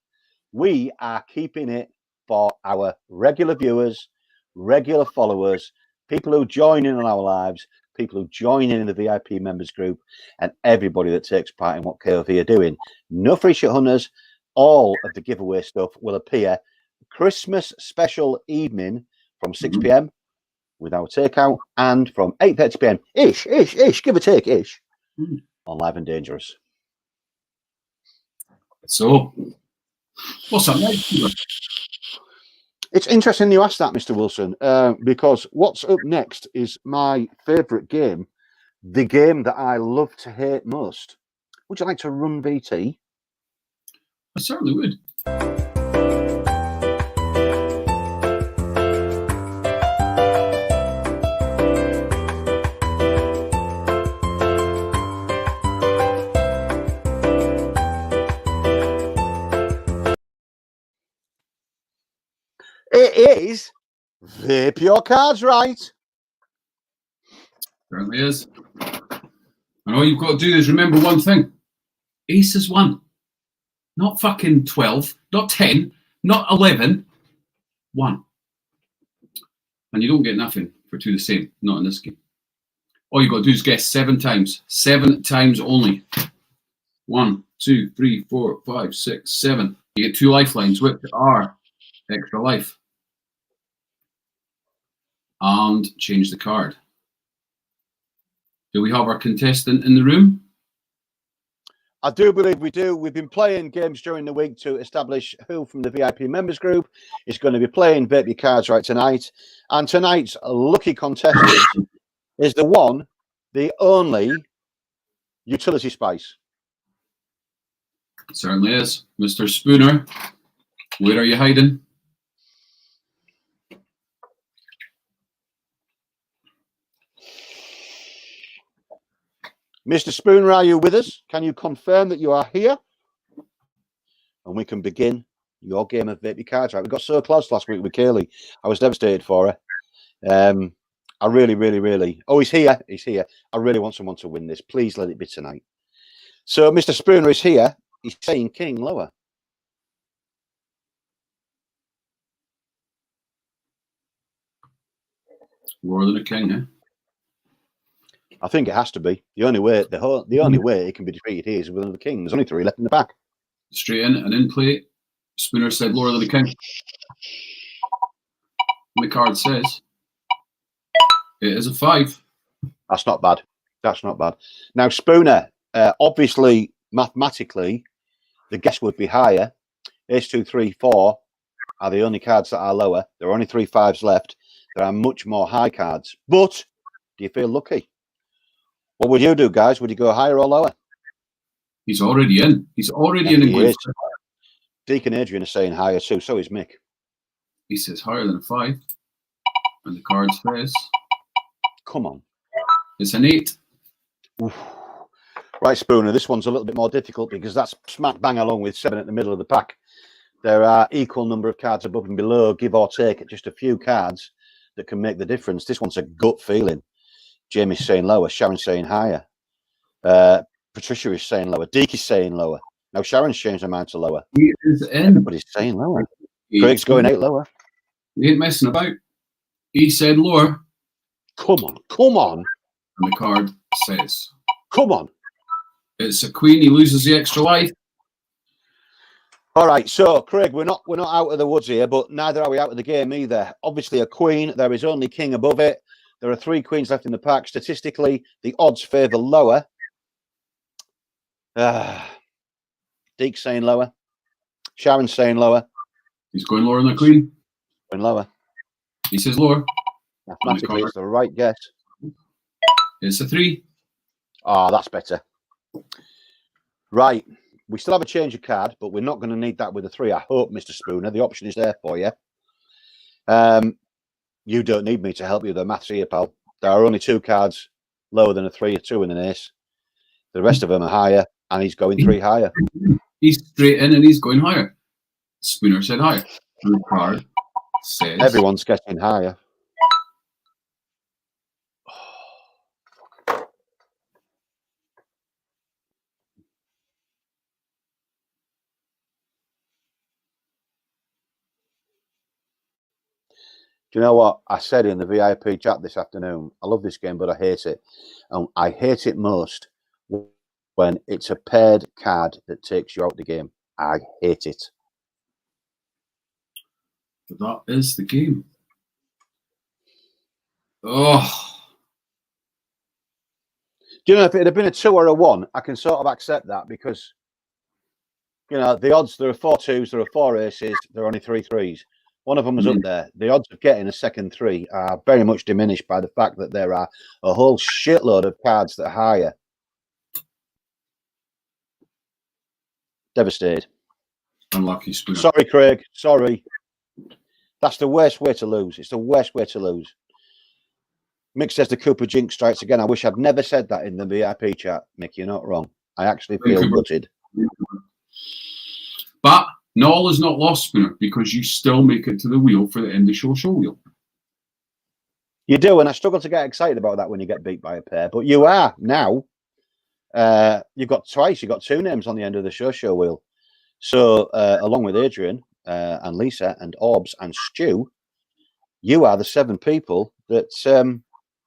We are keeping it for our regular viewers, regular followers, people who join in on our lives, people who join in the VIP members group, and everybody that takes part in what KOV are doing. No free shit hunters. All of the giveaway stuff will appear Christmas special evening from 6 p.m. with our takeout, and from 8:30 p.m. ish, give or take ish, on Live and Dangerous. So, what's up next? It's interesting you asked that, Mr. Wilson, because what's up next is my favourite game, the game that I love to hate most. Would you like to run VT? I certainly would. It is Vape Your Cards Right. Certainly is. And all you've got to do is remember one thing. Ace is 1. Not fucking 12, not 10, not 11. 1. And you don't get nothing for 2 the same. Not in this game. All you've got to do is guess 7 times. 7 times only. 1, 2, 3, 4, 5, 6, 7. You get 2 lifelines, which are extra life. And change the card. Do we have our contestant in the room? I do believe we do. We've been playing games during the week to establish who from the VIP members group is going to be playing Vape Your Cards Right tonight. And tonight's lucky contestant is the one, the only Utility Spice. It certainly is. Mr. Spooner, where are you hiding? Mr. Spooner, are you with us? Can you confirm that you are here? And we can begin your game of Vape Your Cards Right. We got so close last week with Kaylee. I was devastated for her. I really... Oh, he's here. He's here. I really want someone to win this. Please let it be tonight. So, Mr. Spooner is here. He's saying king lower. Lower than a king, eh? I think it has to be. The only way it can be defeated here is with another king. There's only 3 left in the pack. Straight in and in play. Spooner said lower than a king. And the card says it is a 5. That's not bad. That's not bad. Now, Spooner, obviously, mathematically, the guess would be higher. Ace 2, 3, 4 are the only cards that are lower. There are only 3 5s left. There are much more high cards. But do you feel lucky? What would you do, guys? Would you go higher or lower? He's already in. He's already in a good. Deacon Adrian is saying higher too. So is Mick. He says higher than a 5. And the card says, come on. It's an 8. Oof. Right, Spooner, this one's a little bit more difficult because that's smack bang along with 7 at the middle of the pack. There are equal number of cards above and below, give or take, just a few cards that can make the difference. This one's a gut feeling. Jamie's saying lower, Sharon's saying higher. Patricia is saying lower. Deke is saying lower. Now Sharon's changed her mind to lower. He is in. Everybody's saying lower. Craig's going 8 lower. He ain't messing about. He said lower. Come on, come on. And the card says, come on. It's a queen. He loses the extra life. All right, so Craig, we're not out of the woods here, but neither are we out of the game either. Obviously, a queen. There is only king above it. There are 3 queens left in the pack. Statistically, the odds favour lower. Deke's saying lower. Sharon's saying lower. He's going lower than the queen. Going lower. He says lower. Mathematically, it's the right guess. It's a 3. Oh, that's better. Right. We still have a change of card, but we're not going to need that with a 3. I hope, Mr. Spooner. The option is there for you. You don't need me to help you with the maths here, pal. There are only 2 cards lower than a 3, a 2 and an ace. The rest of them are higher, and he's going 3 higher. He's straight in and he's going higher. Spooner said higher. The card says... Everyone's getting higher. Do you know what I said in the VIP chat this afternoon? I love this game, but I hate it. And I hate it most when it's a paired card that takes you out the game. I hate it. That is the game. Oh. Do you know, if it had been a 2 or a 1, I can sort of accept that because, you know, the odds, there are 4 2s, there are 4 aces, there are only 3 3s. One of them was up there. The odds of getting a second 3 are very much diminished by the fact that there are a whole shitload of cards that are higher. Devastated. Unlucky, Spooner. Sorry, Craig. Sorry. That's the worst way to lose. It's the worst way to lose. Mick says the Cooper jinx strikes again. I wish I'd never said that in the VIP chat. Mick, you're not wrong. I actually feel gutted. But not all is not lost, Spooner, because you still make it to the wheel for the end of show wheel. You do, and I struggle to get excited about that when you get beat by a pair. But you are now. You've got twice. You've got 2 names on the end of the show wheel. So along with Adrian and Lisa and Orbs and Stu, you are the 7 people that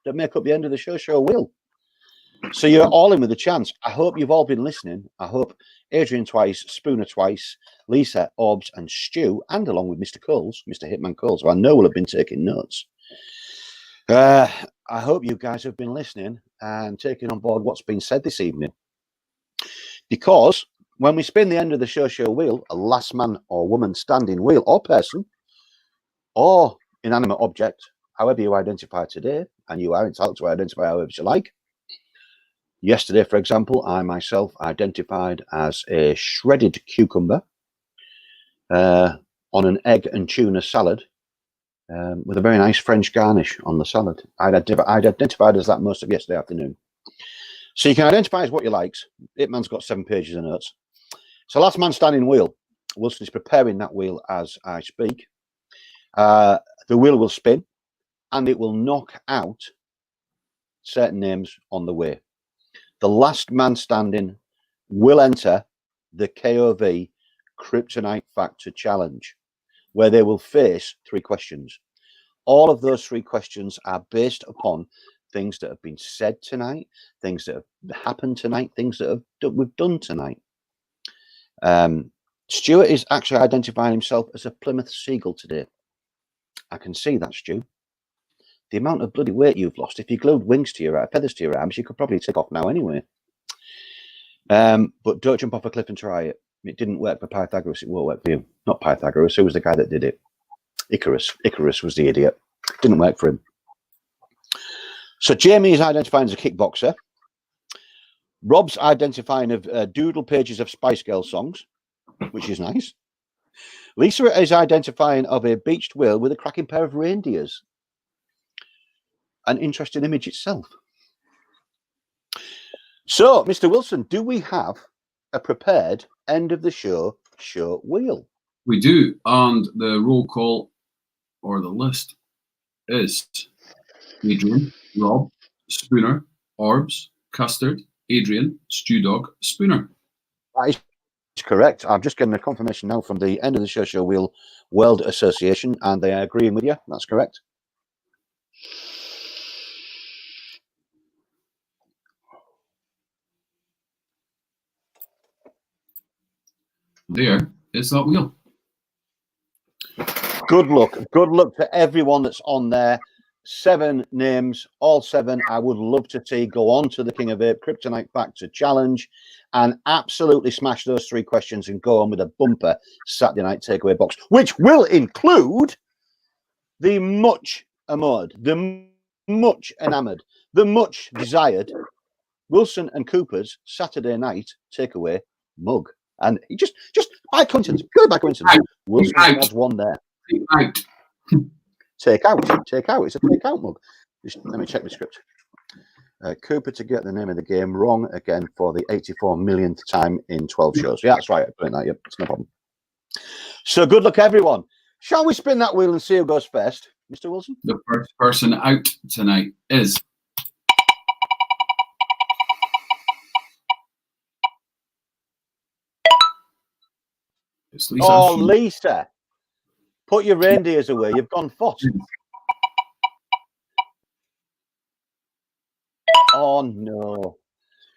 that make up the end of the show wheel. So you're all in with a chance. I hope you've all been listening. I hope Adrian twice, Spooner twice, Lisa, Orbs, and Stu, and along with Mr. Coles, Mr. Hitman Coles, who I know will have been taking notes. I hope you guys have been listening and taking on board what's been said this evening. Because when we spin the end of the show wheel, a last man or woman standing wheel or person or inanimate object, however you identify today, and you are entitled to identify however you like. Yesterday, for example, I myself identified as a shredded cucumber on an egg and tuna salad with a very nice French garnish on the salad. I'd identified as that most of yesterday afternoon. So you can identify as what you like. Hitman's got 7 pages of notes. So last man standing wheel. Wilson is preparing that wheel as I speak. The wheel will spin and it will knock out certain names on the way. The last man standing will enter the KOV Kryptonite Factor Challenge, where they will face 3 questions. All of those 3 questions are based upon things that have been said tonight, things that have happened tonight, things that we've done tonight. Stuart is actually identifying himself as a Plymouth Seagull today. I can see that, Stu. The amount of bloody weight you've lost, if you glued wings to your feathers to your arms, you could probably take off now anyway. But don't jump off a cliff and try it. It didn't work for Pythagoras, it won't work for you. Not Pythagoras, who was the guy that did it? Icarus. Icarus was the idiot. Didn't work for him. So Jamie is identifying as a kickboxer. Rob's identifying of doodle pages of Spice Girl songs, which is nice. Lisa is identifying of a beached whale with a cracking pair of reindeers. An interesting image itself. So, Mr. Wilson, do we have a prepared end of the show wheel? We do, and the roll call or the list is Adrian, Rob, Spooner, Orbs, Custard, Adrian, Stew Dog, Spooner. That is correct. I'm just getting a confirmation now from the end of the show wheel World Association, and they are agreeing with you. That's correct. There. is that wheel. Good luck. Good luck to everyone that's on there. 7 names, all 7 I would love to see go on to the King of Ape Kryptonite Factor Challenge and absolutely smash those 3 questions and go on with a bumper Saturday night takeaway box, which will include the much amoured, the much enamoured, the much desired Wilson and Cooper's Saturday night takeaway mug. And just by coincidence, purely by coincidence, Wilson has one there. Take out. It's a takeout mug. Let me check the script. Cooper to get the name of the game wrong again for the 84 millionth time in 12 shows. Yeah, that's right. I'm putting that. Yep, it's no problem. So good luck, everyone. Shall we spin that wheel and see who goes first, Mr. Wilson? The first person out tonight is it's Lisa. Oh, Lisa. Put your reindeers away. You've gone fuss. Oh, no.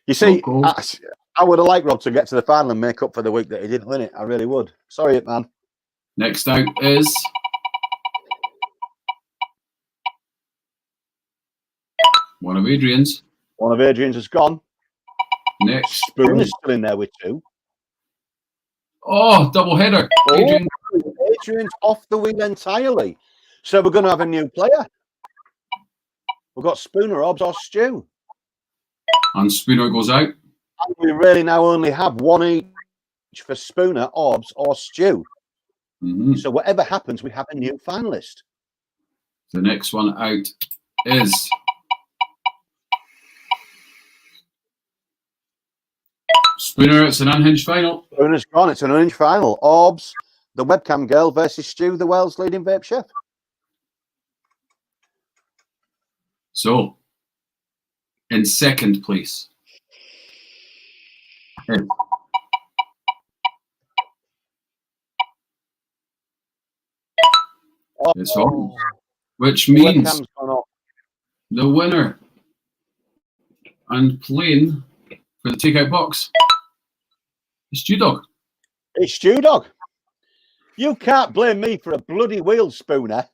You see, I would have liked Rob to get to the final and make up for the week that he didn't win it. I really would. Sorry, man. Next out is one of Adrian's. One of Adrian's has gone. Next. Spoon is still in there with 2. Oh, double header. Adrian's off the wheel entirely. So we're going to have a new player. We've got Spooner, Hobbs, or Stew. And Spooner goes out. And we really now only have 1 each for Spooner, Hobbs, or Stew. Mm-hmm. So whatever happens, we have a new finalist. The next one out is Spooner. It's an unhinged final. Spooner's gone. It's an unhinged final. Hobbs, the webcam girl, versus Stew, the world's leading vape chef. So, in second place, it's on, which means the winner and playing for the takeout box is Stew Dog. It's Stew Dog. You can't blame me for a bloody wheel, Spooner.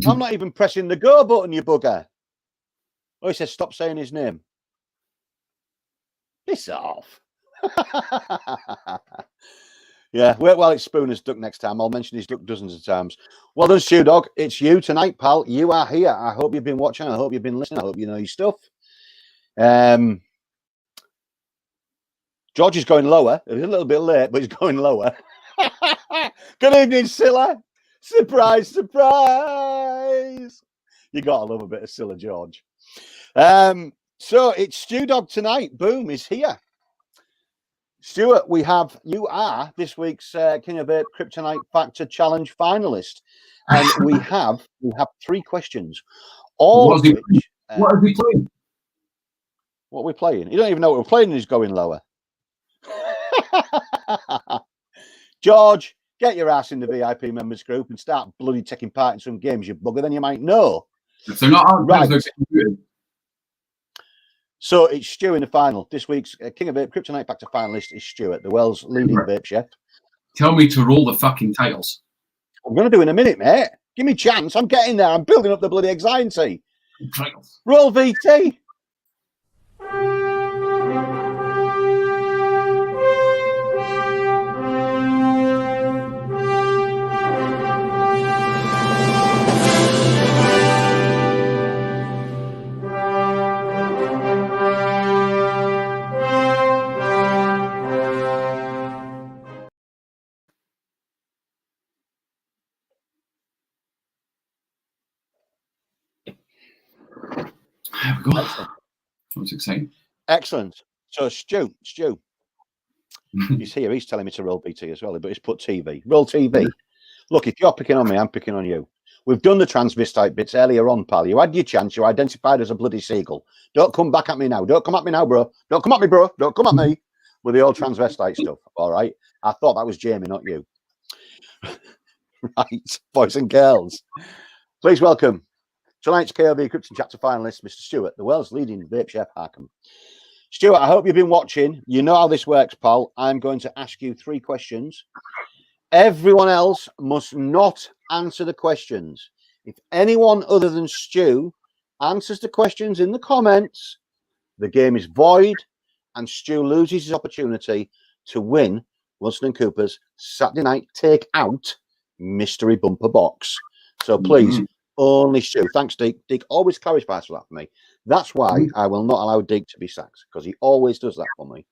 I'm not even pressing the go button, you bugger. Oh, he says stop saying his name. Piss off. Yeah, well, it's Spooner's duck next time. I'll mention his duck dozens of times. Well done, Stew Dog. It's you tonight, pal. You are here. I hope you've been watching. I hope you've been listening. I hope you know your stuff. George is going lower. He's a little bit late, but he's going lower. Good evening, Scylla. Surprise, surprise. You got to love a bit of Scylla, George. So it's Stew Dog tonight. Boom is here. Stuart, you are this week's King of Ape Kryptonite Factor Challenge finalist. And we have 3 questions. All of which, what are we playing? What are we playing? You don't even know what we're playing and he's going lower. George, get your ass in the VIP members group and start bloody taking part in some games, you bugger. Then you might know. If they're not right. So it's Stu in the final. This week's King of Ape Kryptonite Factor finalist is Stuart, the world's leading vape chef. Tell me to roll the fucking titles. I'm going to do in a minute, mate. Give me a chance. I'm getting there. I'm building up the bloody anxiety. Titles. Roll VT. There we go. Excellent. That was exciting. Excellent. So Stu, he's here. He's telling me to roll BT as well, but he's put TV. Roll TV. Look, if you're picking on me, I'm picking on you. We've done the transvestite bits earlier on, pal. You had your chance. You're identified as a bloody seagull. Don't come back at me now. Don't come at me now, bro. Don't come at me, bro. Don't come at me with the old transvestite stuff. All right. I thought that was Jamie, not you. Right, boys and girls. Please welcome tonight's KOV Krypton Chapter finalist, Mr. Stuart, the world's leading vape chef Harkham. Stuart, I hope you've been watching. You know how this works, pal. I'm going to ask you 3 questions. Everyone else must not answer the questions. If anyone other than Stu answers the questions in the comments, the game is void and Stu loses his opportunity to win Wilson & Cooper's Saturday night Takeout mystery bumper box. So please, only Stu. Thanks, Dick. Dick always clarifies that for me. That's why I will not allow Dick to be sacked, because he always does that for me.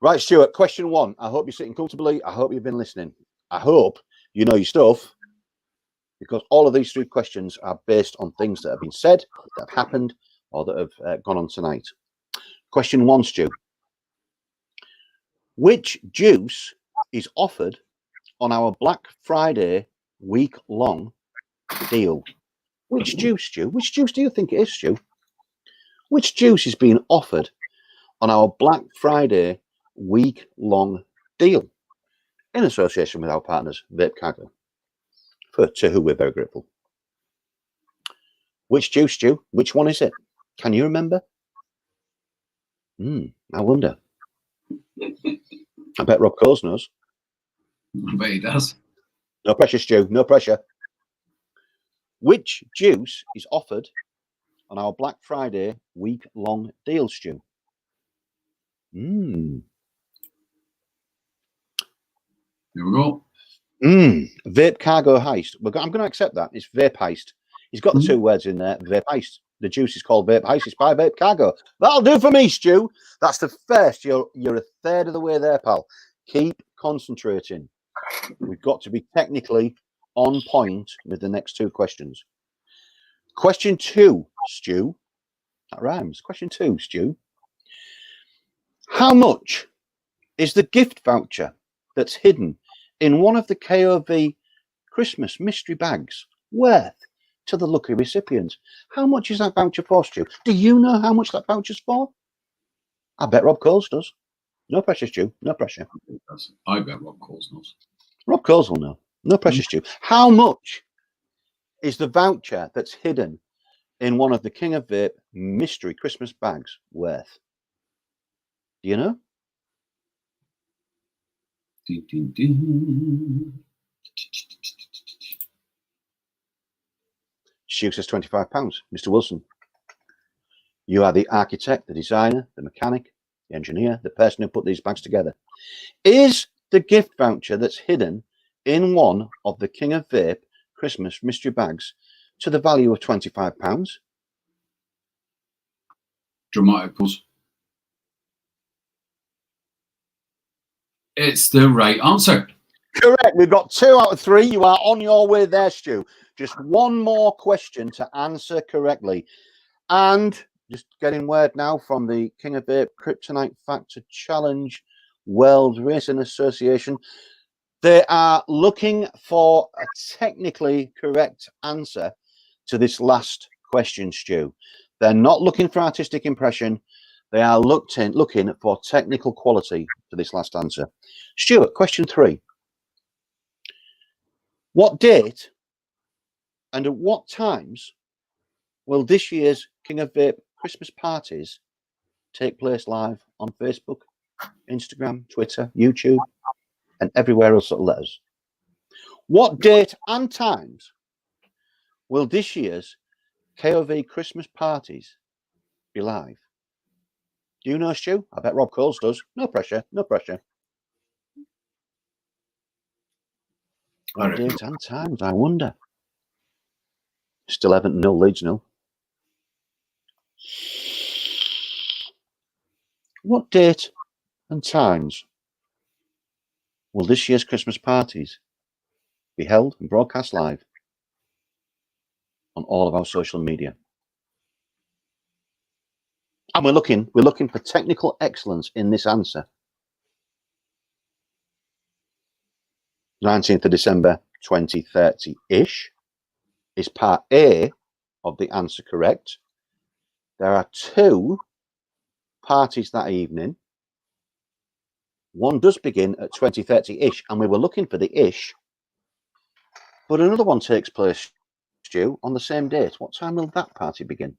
Right, Stuart, question 1. I hope you're sitting comfortably. I hope you've been listening. I hope you know your stuff, because all of these 3 questions are based on things that have been said, that have happened, or that have gone on tonight. Question 1, Stu. Which juice is offered on our Black Friday week-long deal? Which juice, Stu? Which juice do you think it is, Stu? Which juice is being offered on our Black Friday week-long deal in association with our partners, Vape Cargo, to who we're very grateful? Which juice, Stu? Which one is it? Can you remember? I wonder. I bet Rob Coles knows. I bet he does. No pressure, Stu. No pressure. Which juice is offered on our Black Friday week-long deal, Stu? Here we go. Vape Cargo Heist. I'm going to accept that. It's Vape Heist. He's got the 2 words in there. Vape Heist. The juice is called Vape Heist. It's by Vape Cargo. That'll do for me, Stu. That's the first. You're a third of the way there, pal. Keep concentrating. We've got to be technically on point with the next 2 questions. Question 2, Stu. That rhymes. Question 2, Stu. How much is the gift voucher that's hidden in one of the KOV Christmas mystery bags worth to the lucky recipient? How much is that voucher for, Stu? Do you know how much that voucher's for? I bet Rob Coles does. No pressure, Stu. No pressure. I bet Rob Coles knows. Rob Coles will know. No pressure, Stu. How much is the voucher that's hidden in one of the King of Vape mystery Christmas bags worth? Do you know? Stu says £25. Mr. Wilson, you are the architect, the designer, the mechanic, the engineer, the person who put these bags together. Is the gift voucher that's hidden in one of the King of Vape Christmas mystery bags to the value of £25? Dramatic pause. It's the right answer. Correct. We've got 2 out of 3. You are on your way there, Stu. Just one more question to answer correctly. And just getting word now from the King of Vape Kryptonite Factor Challenge World Racing Association. They are looking for a technically correct answer to this last question, Stu. They're not looking for artistic impression. They are looking for technical quality for this last answer. Stuart, question 3. What date and at what times will this year's King of Vape Christmas parties take place live on Facebook, Instagram, Twitter, YouTube, and everywhere else that let us? What date and times will this year's KOV Christmas parties be live? Do you know, Stu? I bet Rob Coles does. No pressure, no pressure. What date and times, I wonder. Still Everton 0, Leeds 0. What date and times will this year's Christmas parties be held and broadcast live on all of our social media? And we're looking for technical excellence in this answer. 19th of December 2030-ish is part A of the answer correct. There are 2 parties that evening. One does begin at 2030-ish, and we were looking for the ish. But another one takes place, Stu, on the same date. What time will that party begin?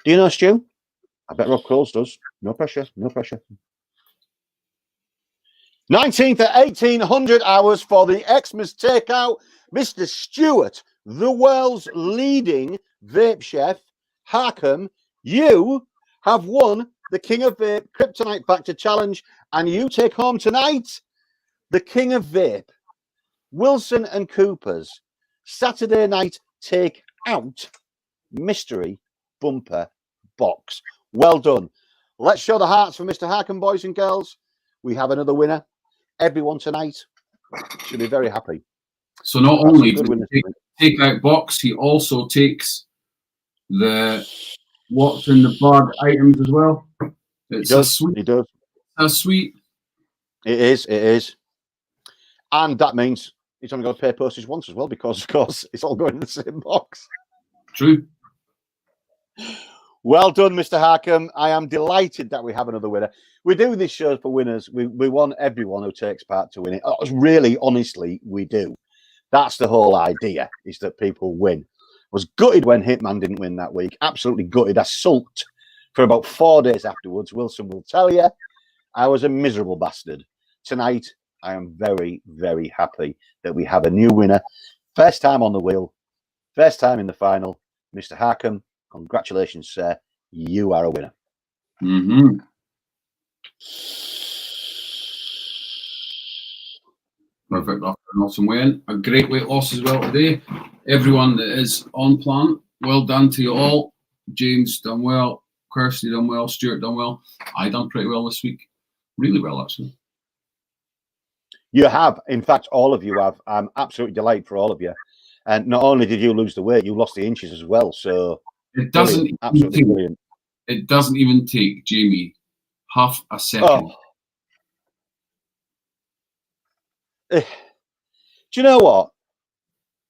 Do you know, Stu? I bet Rob Coles does. No pressure, no pressure. 19th at 1800 hours for the Xmas Takeout. Mr. Stewart, the world's leading vape chef, Harkham, you have won the King of Vape Kryptonite Factor Challenge, and you take home tonight the King of Vape, Wilson and Cooper's Saturday night Takeout mystery bumper box. Well done. Let's show the hearts for Mr. Harkham, boys and girls. We have another winner. Everyone tonight should be very happy. So not only does he take out box, he also takes the what's in the bag items as well. It's a sweet. He does. A sweet. It is. It is. And that means he's only got to pay postage once as well, because of course it's all going in the same box. True. Well done, Mr. Harkham. I am delighted that we have another winner. We do this show for winners. We want everyone who takes part to win it. Really, honestly, we do. That's the whole idea, is that people win. I was gutted when Hitman didn't win that week. Absolutely gutted. I sulked for about 4 days afterwards. Wilson will tell you I was a miserable bastard. Tonight, I am very, very happy that we have a new winner. First time on the wheel. First time in the final. Mr. Harkham, congratulations, sir. You are a winner. Mm-hmm. Perfect. After an awesome win. A great weight loss as well today. Everyone that is on plan, well done to you all. James done well. Kirsty done well. Stuart done well. I done pretty well this week. Really well, actually. You have. In fact, all of you have. I'm absolutely delighted for all of you. And not only did you lose the weight, you lost the inches as well. So it doesn't absolutely brilliant. It doesn't even take Jamie half a second. Do you know what?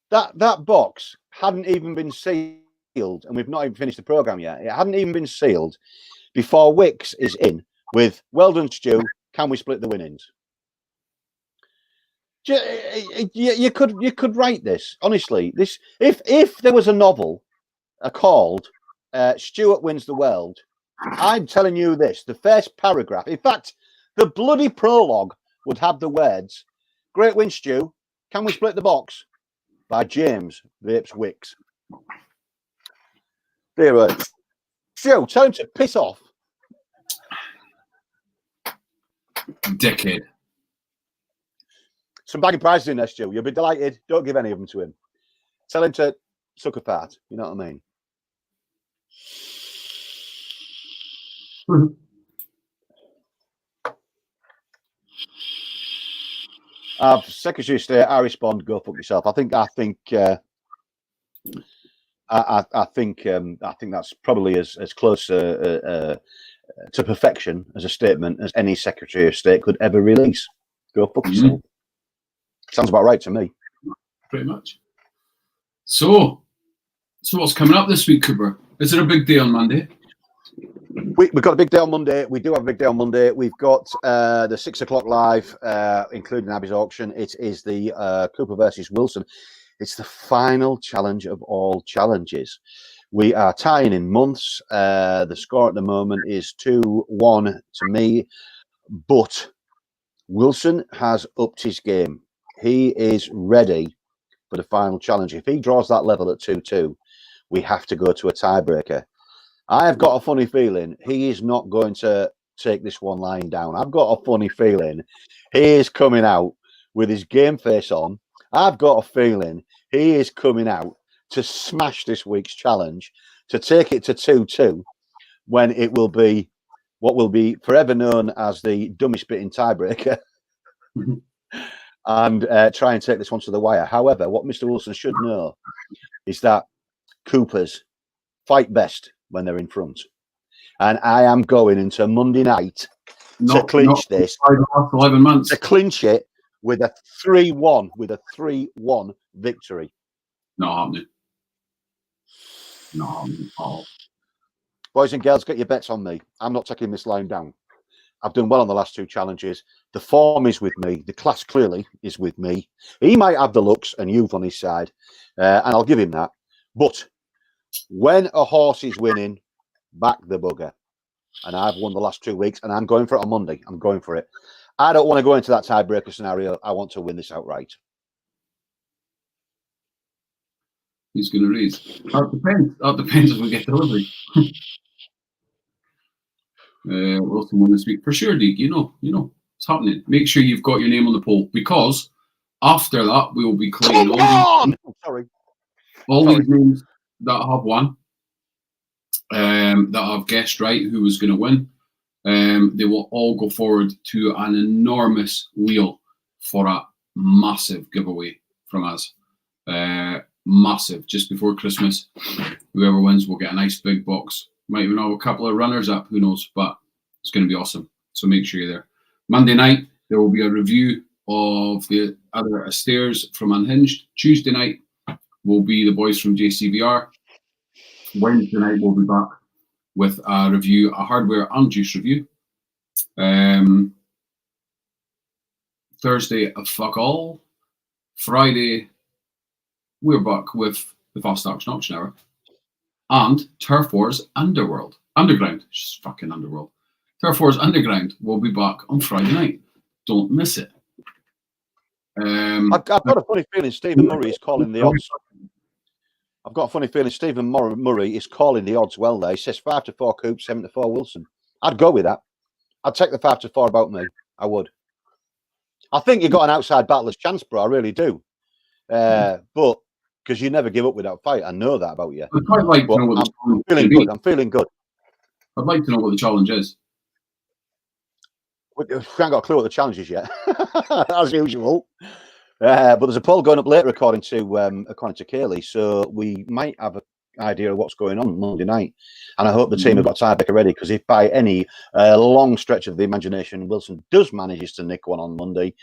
That box hadn't even been sealed, and we've not even finished the program yet. It hadn't even been sealed before Wix is in with "Well done, Stu. Can we split the winnings?" You could write this honestly. This if there was a novel called Stuart Wins the World, I'm telling you this: the first paragraph, in fact, the bloody prologue would have the words, "Great win, Stu. Can we split the box?" by James Vapes Wicks. There, Stu, tell him to piss off. Dickhead. Some bagging prizes in there, Stu. You'll be delighted. Don't give any of them to him. Tell him to suck apart. You know what I mean? Secretary of State, I respond, go fuck yourself. I think that's probably as close to perfection as a statement as any Secretary of State could ever release. Go fuck yourself. Sounds about right to me. Pretty much. So what's coming up this week, Cooper? Is there a big day on Monday? We've got a big day on Monday. We do have a big day on Monday. We've got the 6 o'clock live, including Abby's auction. It is the Cooper versus Wilson. It's the final challenge of all challenges. We are tying in months. The score at the moment is 2-1 to me, but Wilson has upped his game. He is ready for the final challenge. If he draws that level at 2-2, we have to go to a tiebreaker. I have got a funny feeling he is not going to take this one lying down. I've got a funny feeling he is coming out with his game face on. I've got a feeling he is coming out to smash this week's challenge, to take it to 2-2, when it will be what will be forever known as the dummy spitting tiebreaker, and try and take this one to the wire. However, what Mr. Wilson should know is that Coopers fight best when they're in front. And I am going into Monday night to clinch this. 11 months. To clinch it with a 3-1 victory. Not happening. Not happening at all. Boys and girls, get your bets on me. I'm not taking this line down. I've done well on the last two challenges. The form is with me. The class clearly is with me. He might have the looks and youth on his side, and I'll give him that. But when a horse is winning, Back the bugger. And I've won the last 2 weeks, and I'm going for it on Monday. I'm going for it. I don't want to go into that tiebreaker scenario. I want to win this outright. Who's going to raise? That depends. That depends if we get delivery. Wilson won this week for sure, Deek. You know, it's happening. Make sure you've got your name on the poll, because after that we will be claiming all these names that have won, that have guessed right who was going to win. They will all go forward to an enormous wheel for a massive giveaway from us. Massive, just before Christmas. Whoever wins will get a nice big box. Might even have a couple of runners up, who knows, but it's going to be awesome. So make sure you're there. Monday night, there will be a review of the other Astairs from Unhinged. Tuesday night will be the boys from JCVR. Wednesday night, we'll be back with a review, a hardware and juice review. Thursday, a fuck all. Friday, we're back with the Fast Action Auction Hour. And Turf Wars Underground. Just fucking Underworld. Turf Wars Underground will be back on Friday night. Don't miss it. I've got a funny feeling Stephen Murray is calling the odds. I've got a funny feeling Stephen Murray is calling the odds well there. He says 5-4 Coop, 7-4 Wilson. I'd go with that. I'd take the 5-4 about me. I would. I think you got an outside battler's chance, bro. I really do. But because you never give up without fight. I know that about you. I'd quite like to know what I'm feeling good. I'm feeling good. I'd like to know what the challenge is. We haven't got a clue what the challenge is yet, as usual. But there's a poll going up later, according to Kaylee, so we might have an idea of what's going on Monday night. And I hope the team have got tiebreaker ready, because if by any long stretch of the imagination Wilson does manage to nick one on Monday,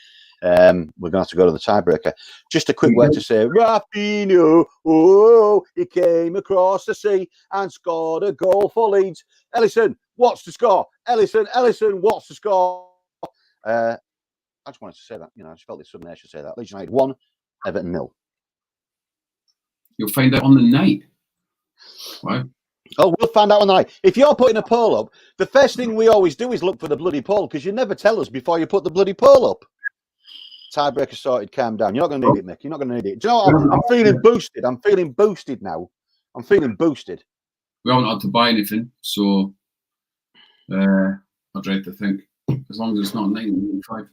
we're going to have to go to the tiebreaker. Just a quick word to say, Raphinho, oh, he came across the sea and scored a goal for Leeds. Ellison, what's the score? Ellison, what's the score? I just wanted to say that. I just felt this suddenly I should say that. Leeds United 1, Everton 0. You'll find out on the night. Why? Oh, we'll find out on the night. If you're putting a poll up, the first thing we always do is look for the bloody poll, because you never tell us before you put the bloody poll up. Tiebreaker sorted, calm down. You're not going to need it, Mick. You're not going to need it. Do you know what? I'm feeling boosted. I'm feeling boosted now. I'm feeling boosted. We haven't had to buy anything, so I dread to think. As long as it's not 1995.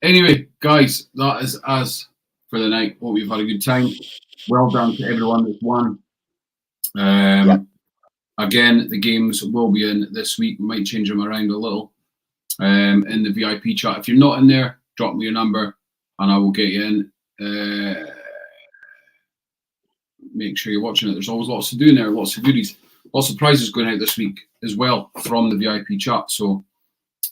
Anyway, guys, that is us for the night. Hope you've had a good time. Well done to everyone that's won. Again, the games will be in this week. We might change them around a little in the VIP chat. If you're not in there, drop me your number and I will get you in. Make sure you're watching it. There's always lots to do in there, lots of goodies, lots of prizes going out this week as well from the VIP chat. So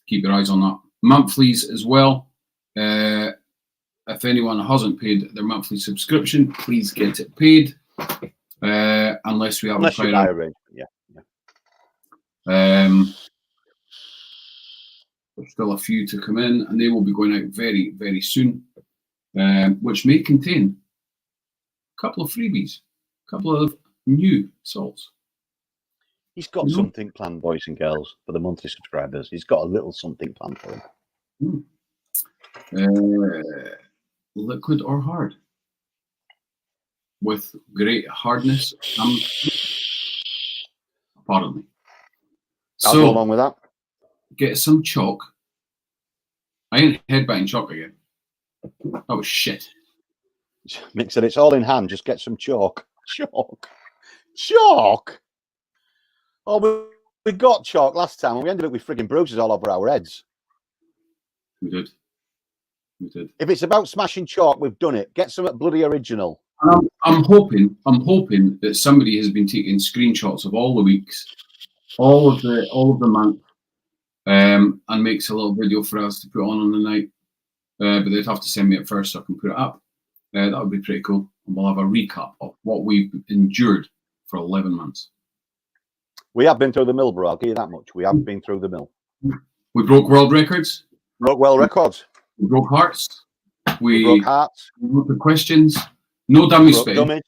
keep your eyes on that. Monthlies as well. If anyone hasn't paid their monthly subscription, please get it paid. Unless we have a prior arrangement. There's still a few to come in, and they will be going out very, very soon, which may contain a couple of freebies, a couple of new salts. He's got something planned, boys and girls, for the monthly subscribers. He's got a little something planned for them. Liquid or hard? With great hardness, apparently. I'll go along with that. Get some chalk. I ain't headbanging chalk again. That was shit. Mick said it's all in hand. Just get some chalk. Chalk. Oh, we got chalk last time, and we ended up with frigging bruises all over our heads. We did. If it's about smashing chalk, we've done it. Get some bloody original. I'm hoping that somebody has been taking screenshots of all the weeks, all of the month, and makes a little video for us to put on the night. But they'd have to send me it first so I can put it up. That would be pretty cool. And we'll have a recap of what we've endured for 11 months. We have been through the mill, bro. I'll give you that much. We have been through the mill. We broke world records. Broke world records. We broke hearts. We broke hearts. We broke the questions. No dummy spitting.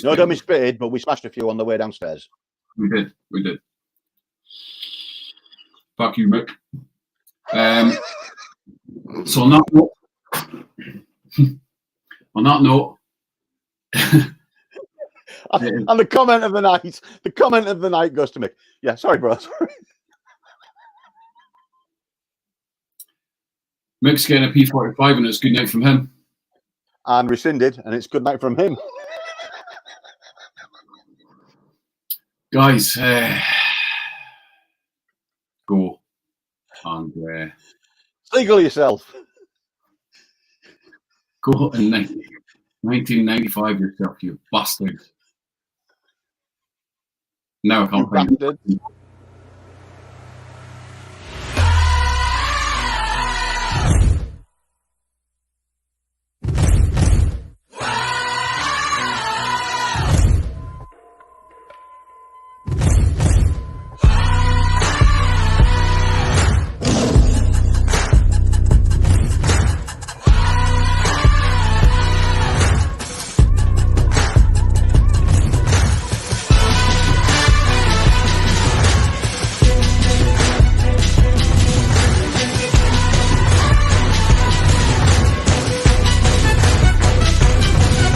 No dummy spitted, but we smashed a few on the way downstairs. We did. Fuck you, Mick. So on that note, And the comment of the night goes to Mick. Yeah, sorry, bro. Sorry. Mick's getting a P45 and it's good night from him. And rescinded, and it's good night from him. Guys, go and Seagull yourself. go in 1995 yourself, you bastard. Now I can't You find bastard.